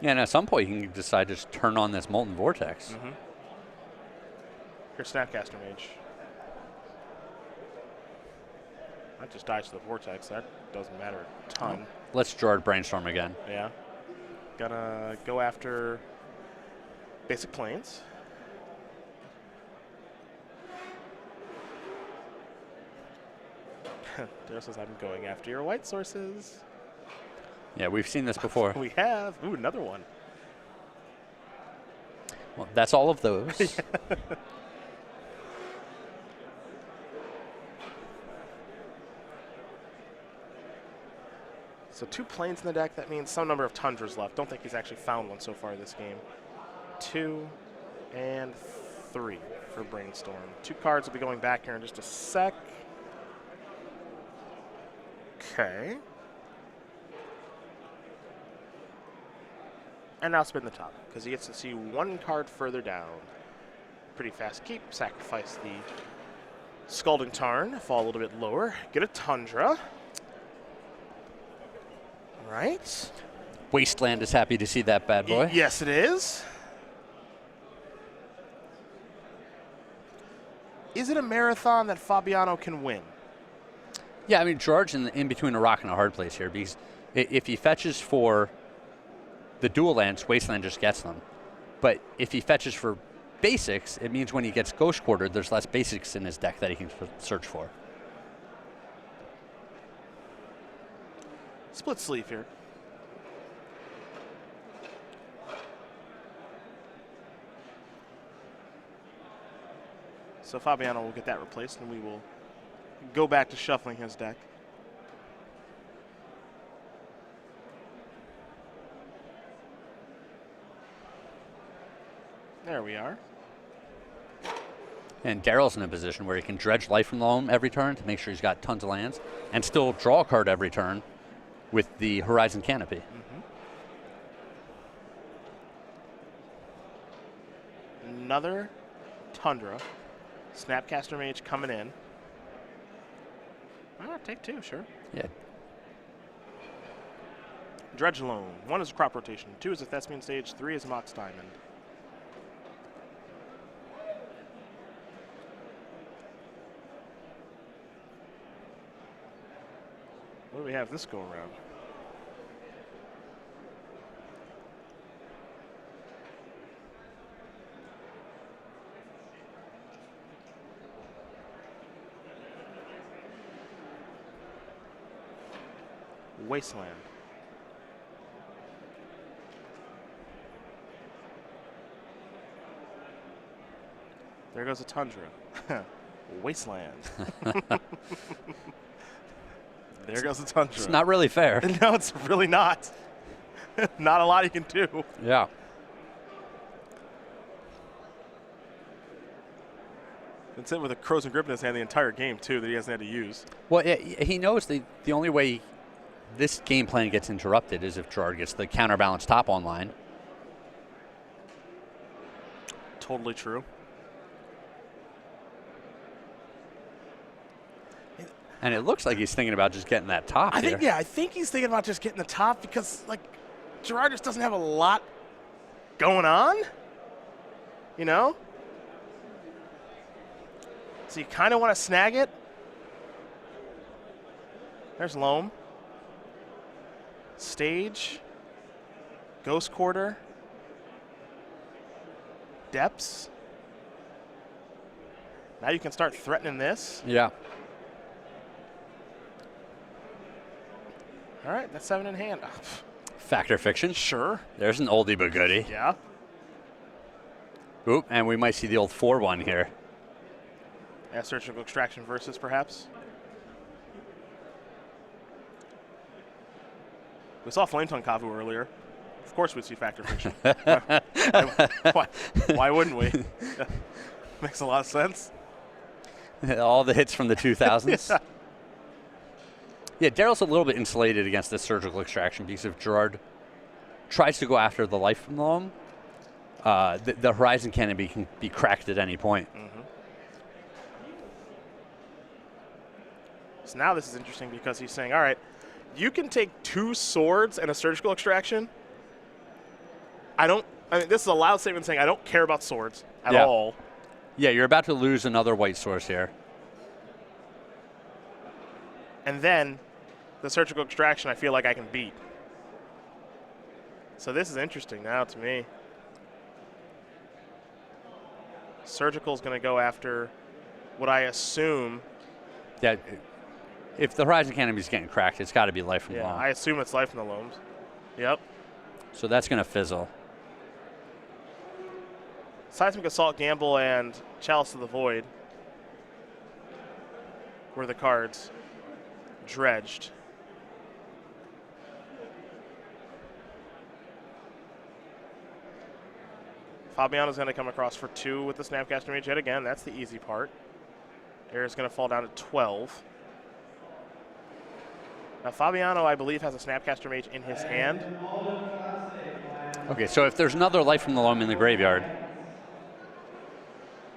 Yeah, and at some point you can decide to just turn on this Molten Vortex. Mm-hmm. Here's Snapcaster Mage. That just dies to the Vortex. That doesn't matter a ton. Let's Gerard Brainstorm again. Yeah. Gonna go after Basic Plains. Daryl says I'm going after your white sources. Yeah, we've seen this before. We have. Ooh, another one. Well, that's all of those. So 2 planes in the deck. That means some number of Tundras left. Don't think he's actually found one so far this game. 2 and 3 for Brainstorm. 2 cards will be going back here in just a sec. Okay. And now spin the top, because he gets to see 1 card further down. Pretty fast keep. Sacrifice the Scalding Tarn. Fall a little bit lower. Get a Tundra. Right. Wasteland is happy to see that bad boy. Yes, it is. Is it a marathon that Fabiano can win? Yeah, I mean, Gerard's in between a rock and a hard place here because if he fetches for the dual lands, Wasteland just gets them. But if he fetches for basics, it means when he gets Ghost Quartered, there's less basics in his deck that he can search for. Split sleeve here. So Fabiano will get that replaced, and we will go back to shuffling his deck. There we are. And Daryl's in a position where he can dredge Life from the Loam every turn to make sure he's got tons of lands and still draw a card every turn with the Horizon Canopy. Another Tundra. Snapcaster Mage coming in. Take two, sure. Yeah. Dredge Loam. 1 is a crop rotation. 2 is a Thespian Stage. 3 is a Mox Diamond. What do we have this go around? Wasteland. There goes a Tundra. Wasteland. There goes a Tundra. It's not really fair. No, it's really not. Not a lot he can do. Yeah. That's it with a Crows and Grip in his hand the entire game, too, that he hasn't had to use. Well, he knows the only way this game plan gets interrupted is if Gerard gets the counterbalance top online. Totally true. And it looks like he's thinking about just getting that top here. I think he's thinking about just getting the top because, like, Gerard just doesn't have a lot going on, you know? So you kind of want to snag it. There's Loam. Stage. Ghost Quarter. Depths. Now you can start threatening this. Yeah. All right, that's 7 in hand. Fact or fiction? Sure. There's an oldie but goodie. Yeah. Oop, and we might see the old 4-1 here. Yeah, Surgical Extraction versus, perhaps. We saw Flame Tongue Kavu earlier. Of course we'd see Fact or Fiction. Why wouldn't we? Makes a lot of sense. All the hits from the 2000s. Yeah, Daryl's a little bit insulated against this Surgical Extraction because if Gerard tries to go after the Life from the Loam, the Horizon Canopy can be cracked at any point. So now this is interesting because he's saying, all right, you can take 2 swords and a Surgical Extraction. I mean, this is a loud statement saying I don't care about swords at all. Yeah, you're about to lose another white source here. And then the Surgical Extraction I feel like I can beat. So this is interesting now to me. Surgical's going to go after what I assume. Yeah, if the Horizon Canopy's getting cracked, it's got to be Life from the Loam. I assume it's Life from the Loams. Yep. So that's going to fizzle. Seismic Assault, Gamble, and Chalice of the Void were the cards. Dredged. Fabiano's going to come across for 2 with the Snapcaster Mage yet again. That's the easy part. Ayers going to fall down to 12. Now Fabiano, I believe, has a Snapcaster Mage in his hand. Okay, so if there's another Life from the Loam in the graveyard,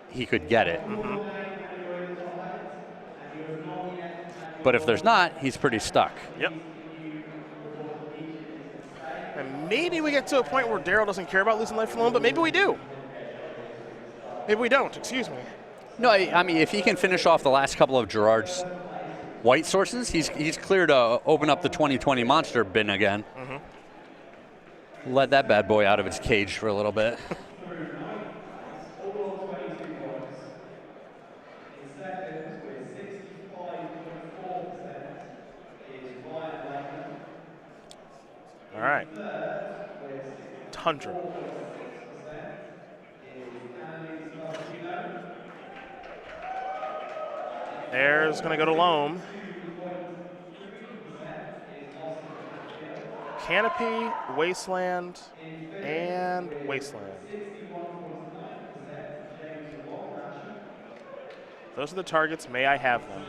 he could get it. But if there's not, he's pretty stuck. Yep. And maybe we get to a point where Daryl doesn't care about losing Life from the Loam, but maybe we do. Maybe we don't, excuse me. No, I mean, if he can finish off the last couple of Gerard's white sources, he's clear to open up the 2020 monster bin again. Let that bad boy out of its cage for a little bit. All right. Tundra. Ayers going to go to Loam. Canopy, Wasteland, and Wasteland. Those are the targets. May I have them?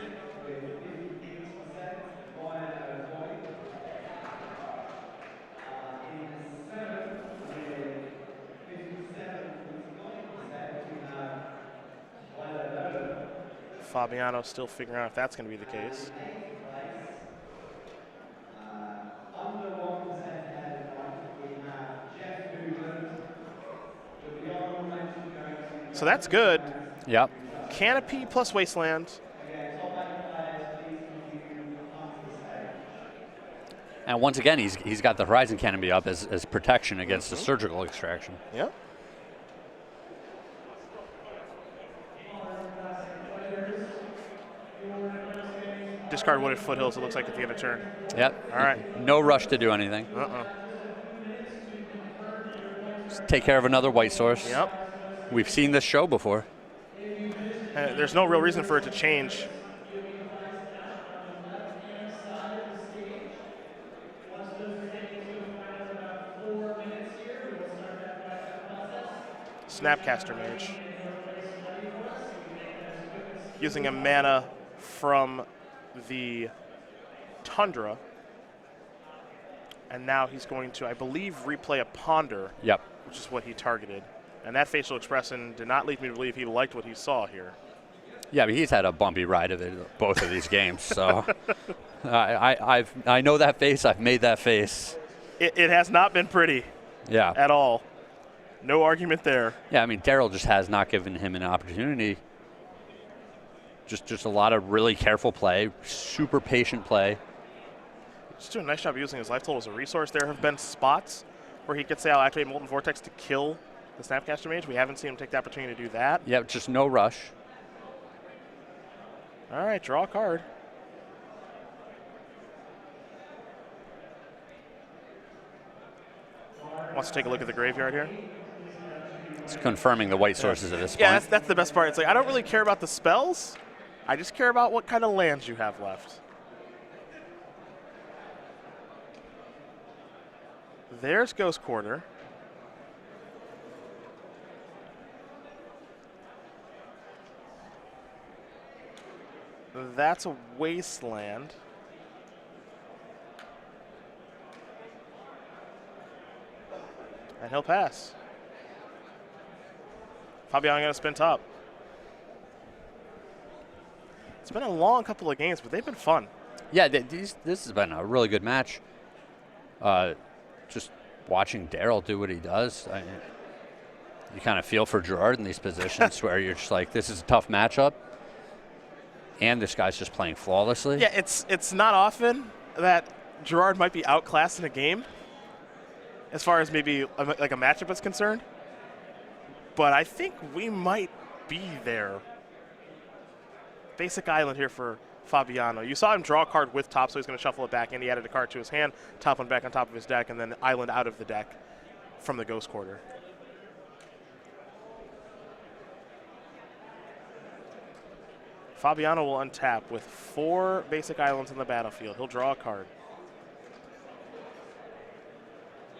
Fabiano still figuring out if that's going to be the case. So that's good. Yep. Canopy plus Wasteland. And once again, he's got the Horizon Canopy up as protection against the surgical extraction. Yep. Discard Wooded Foothills, it looks like, at the end of turn. Yep. All right. No rush to do anything. Just take care of another white source. Yep. We've seen this show before. There's no real reason for it to change. Snapcaster Mage. Using a mana from the Tundra. And now he's going to, I believe, replay a Ponder. Yep. Which is what he targeted. And that facial expression did not lead me to believe he liked what he saw here. Yeah, but he's had a bumpy ride of it, both of these games. So I know that face. I've made that face. It has not been pretty. Yeah. At all. No argument there. Yeah, I mean, Daryl just has not given him an opportunity. Just a lot of really careful play, super patient play. He's doing a nice job using his life total as a resource. There have been spots where he could say, I'll activate Molten Vortex to kill the Snapcaster Mage. We haven't seen him take the opportunity to do that. Yeah, just no rush. All right, draw a card. Wants to take a look at the graveyard here. It's confirming the white sources at this point. Yeah, that's the best part. It's like, I don't really care about the spells. I just care about what kind of lands you have left. There's Ghost Quarter. That's a Wasteland. And he'll pass. Fabiano going to spin top. It's been a long couple of games, but they've been fun. Yeah, this has been a really good match. Just watching Daryl do what he does, you kind of feel for Gerard in these positions where you're just like, this is a tough matchup, and this guy's just playing flawlessly. Yeah, it's not often that Gerard might be outclassed in a game as far as maybe like a matchup is concerned, but I think we might be there. Basic Island here for Fabiano. You saw him draw a card with top, so he's going to shuffle it back in. He added a card to his hand, top one back on top of his deck, and then Island out of the deck from the Ghost Quarter. Fabiano will untap with 4 basic islands on the battlefield. He'll draw a card.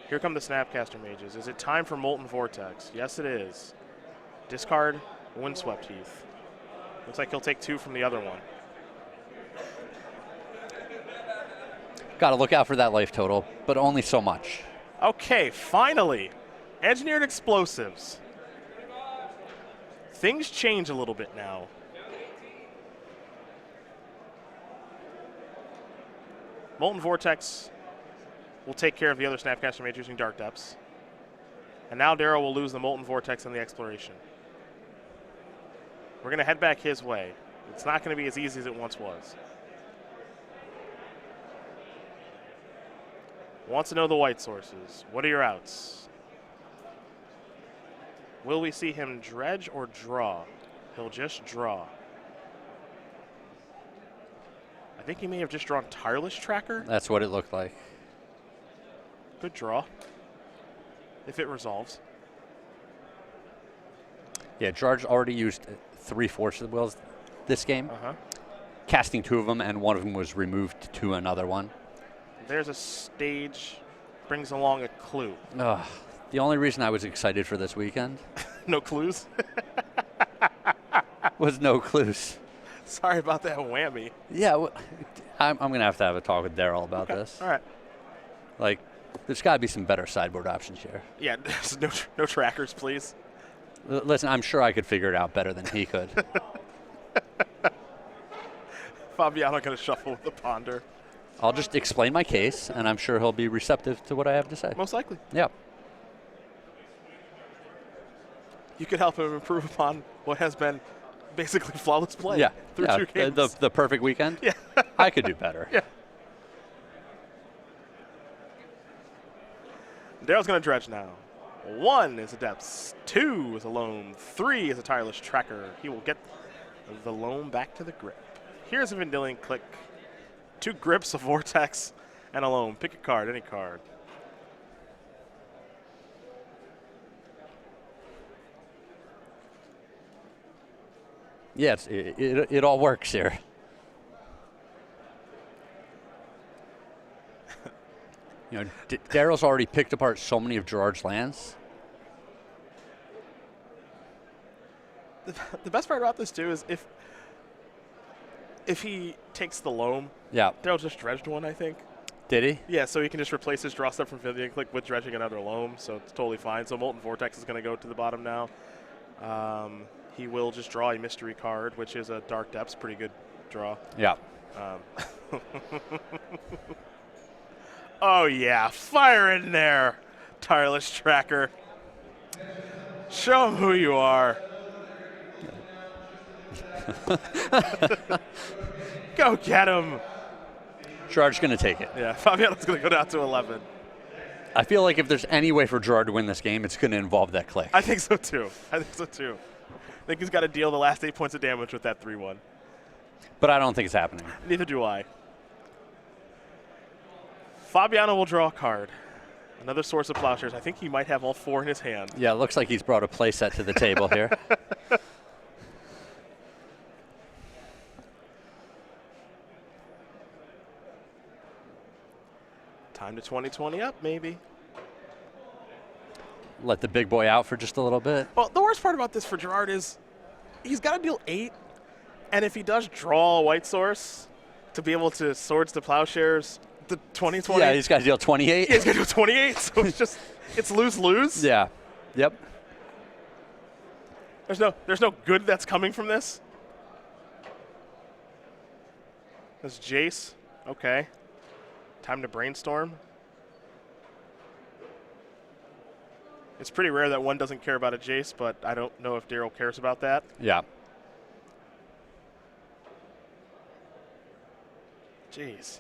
Here come the Snapcaster Mages. Is it time for Molten Vortex? Yes, it is. Discard Windswept Heath. Looks like he'll take 2 from the other one. Got to look out for that life total, but only so much. Okay, finally. Engineered Explosives. Things change a little bit now. Molten Vortex will take care of the other Snapcaster Mage using Dark Depths. And now Daryl will lose the Molten Vortex and the Exploration. We're going to head back his way. It's not going to be as easy as it once was. Wants to know the white sources. What are your outs? Will we see him dredge or draw? He'll just draw. I think he may have just drawn Tireless Tracker. That's what it looked like. Good draw. If it resolves. Yeah, Gerard's already used 3/4 of the wheels this game. Casting 2 of them, and one of them was removed to another one. There's a stage, brings along a clue. The only reason I was excited for this weekend No clues? was no clues. Sorry about that whammy. Yeah, I'm going to have a talk with Daryl about this. All right. Like, there's got to be some better sideboard options here. Yeah, no trackers, please. Listen, I'm sure I could figure it out better than he could. Fabiano going to shuffle with the ponder. I'll just explain my case, and I'm sure he'll be receptive to what I have to say. Most likely. Yeah. You could help him improve upon what has been basically flawless play through 2 games. The perfect weekend? Yeah. I could do better. Yeah. Daryl's going to dredge now. 1 is a depths, 2 is a loam, 3 is a tireless tracker. He will get the loam back to the grip. Here's a Vendilion Click. 2 grips, a vortex, and a loam. Pick a card, any card. Yes, it all works here. You know, Daryl's already picked apart so many of Gerard's lands. The best part about this, too, is if he takes the loam, Daryl just dredged 1, I think. Did he? Yeah, so he can just replace his draw step from Vendilion Click with dredging another loam, so it's totally fine. So Molten Vortex is going to go to the bottom now. He will just draw a mystery card, which is a Dark Depths, pretty good draw. Yeah. Oh, yeah, fire in there, Tireless Tracker. Show him who you are. Go get him. Gerard's going to take it. Yeah, Fabiano's going to go down to 11. I feel like if there's any way for Gerard to win this game, it's going to involve that click. I think so, too. I think he's got to deal the last 8 points of damage with that 3-1. But I don't think it's happening. Neither do I. Fabiano will draw a card. Another source of plowshares. I think he might have all 4 in his hand. Yeah, it looks like he's brought a play set to the table here. Time to 2020 up, maybe. Let the big boy out for just a little bit. Well, the worst part about this for Gerard is he's got to deal 8, and if he does draw a white source to be able to Swords to Plowshares, the 2020. Yeah, he's got to deal 28. Yeah, he's got to deal 28, so it's lose-lose. Yeah. Yep. There's no good that's coming from this. That's Jace. Okay. Time to brainstorm. It's pretty rare that one doesn't care about a Jace, but I don't know if Daryl cares about that. Yeah. Jeez.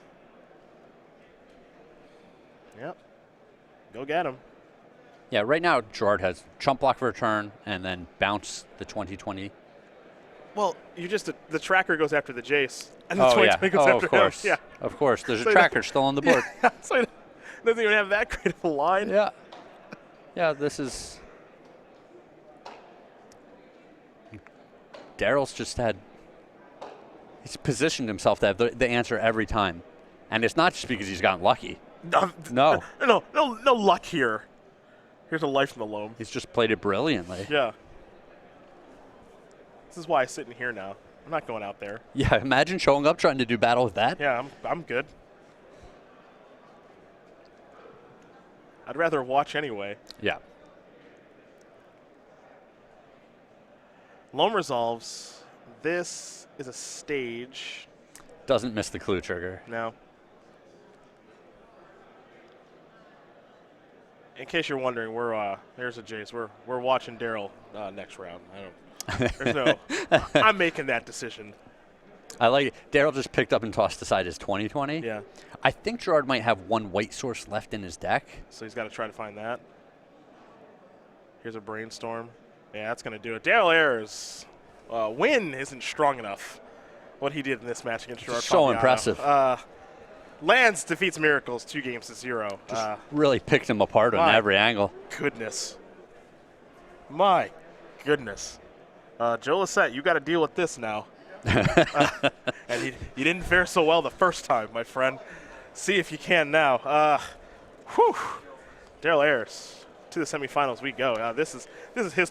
Yep. Go get him. Yeah, right now Gerard has chump block for a turn and then bounce the 2020. Well, the tracker goes after the Jace, and the 2020 goes after of course. him. Yeah. Of course. There's So a tracker still on the board. Yeah, so he doesn't even have that great of a line. Yeah. Yeah, this is... Daryl's just he's positioned himself to have the answer every time. And it's not just because he's gotten lucky. No. No luck here. Here's a life from the loam. He's just played it brilliantly. Yeah. This is why I sit in here now. I'm not going out there. Yeah, imagine showing up trying to do battle with that. Yeah, I'm good. I'd rather watch anyway. Yeah. Loam resolves. This is a stage. Doesn't miss the clue trigger. No. In case you're wondering, there's a Jace. We're watching Daryl next round. There's no, I'm making that decision. I like it. Daryl just picked up and tossed aside his 2020. Yeah. I think Gerard might have one white source left in his deck. So he's got to try to find that. Here's a brainstorm. Yeah, that's going to do it. Daryl Ayers, win isn't strong enough. What he did in this match against Gerard. So Fabiano. impressive. Lands defeats Miracles 2-0. Really picked him apart on every angle. Goodness. My goodness. Joe Lissette, you got to deal with this now. And you didn't fare so well the first time, my friend. See if you can now. Daryl Ayers, to the semifinals we go. This is his